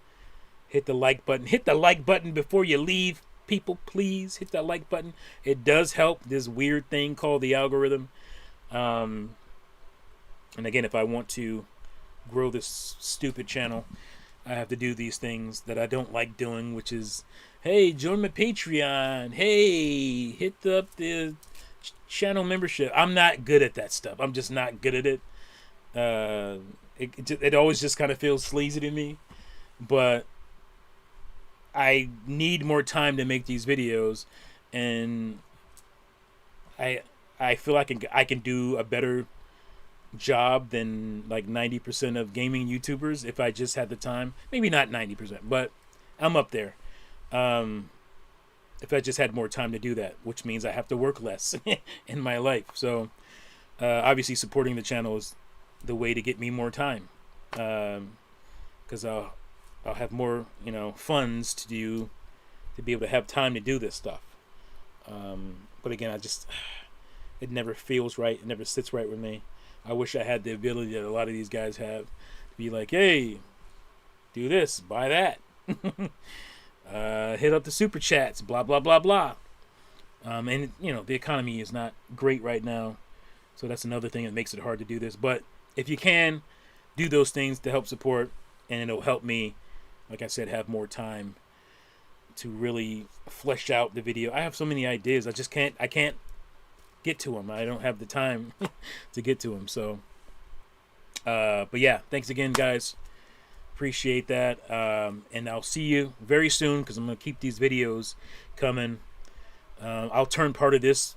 Hit the like button. Hit the like button before you leave. People, please hit that like button. It does help this weird thing called the algorithm. And again, if I want to grow this stupid channel, I have to do these things that I don't like doing, which is, hey, join my Patreon. Hey, hit the channel membership. I'm not good at that stuff. I'm just not good at it. It always just kind of feels sleazy to me. But I need more time to make these videos, and I feel like I can do a better job than like 90% of gaming YouTubers if I just had the time. Maybe not 90%, but I'm up there. If I just had more time to do that, which means I have to work less in my life. So obviously supporting the channel is the way to get me more time, because I'll have more, you know, funds to be able to have time to do this stuff. But again, it never feels right. It never sits right with me. I wish I had the ability that a lot of these guys have to be like, hey, do this, buy that, hit up the super chats, blah blah blah blah. And you know, the economy is not great right now, so that's another thing that makes it hard to do this. But if you can do those things to help support, and it'll help me, like I said, have more time to really flesh out the video. I have so many ideas. I can't get to them. I don't have the time to get to them. So, but yeah, thanks again, guys. Appreciate that. And I'll see you very soon, because I'm going to keep these videos coming. I'll turn part of this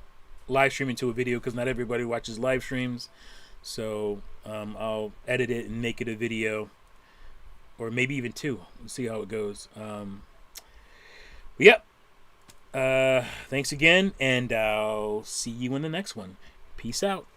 live stream into a video, because not everybody watches live streams. So I'll edit it and make it a video, or maybe even two. We'll see how it goes. Yep. Thanks again, and I'll see you in the next one. Peace out.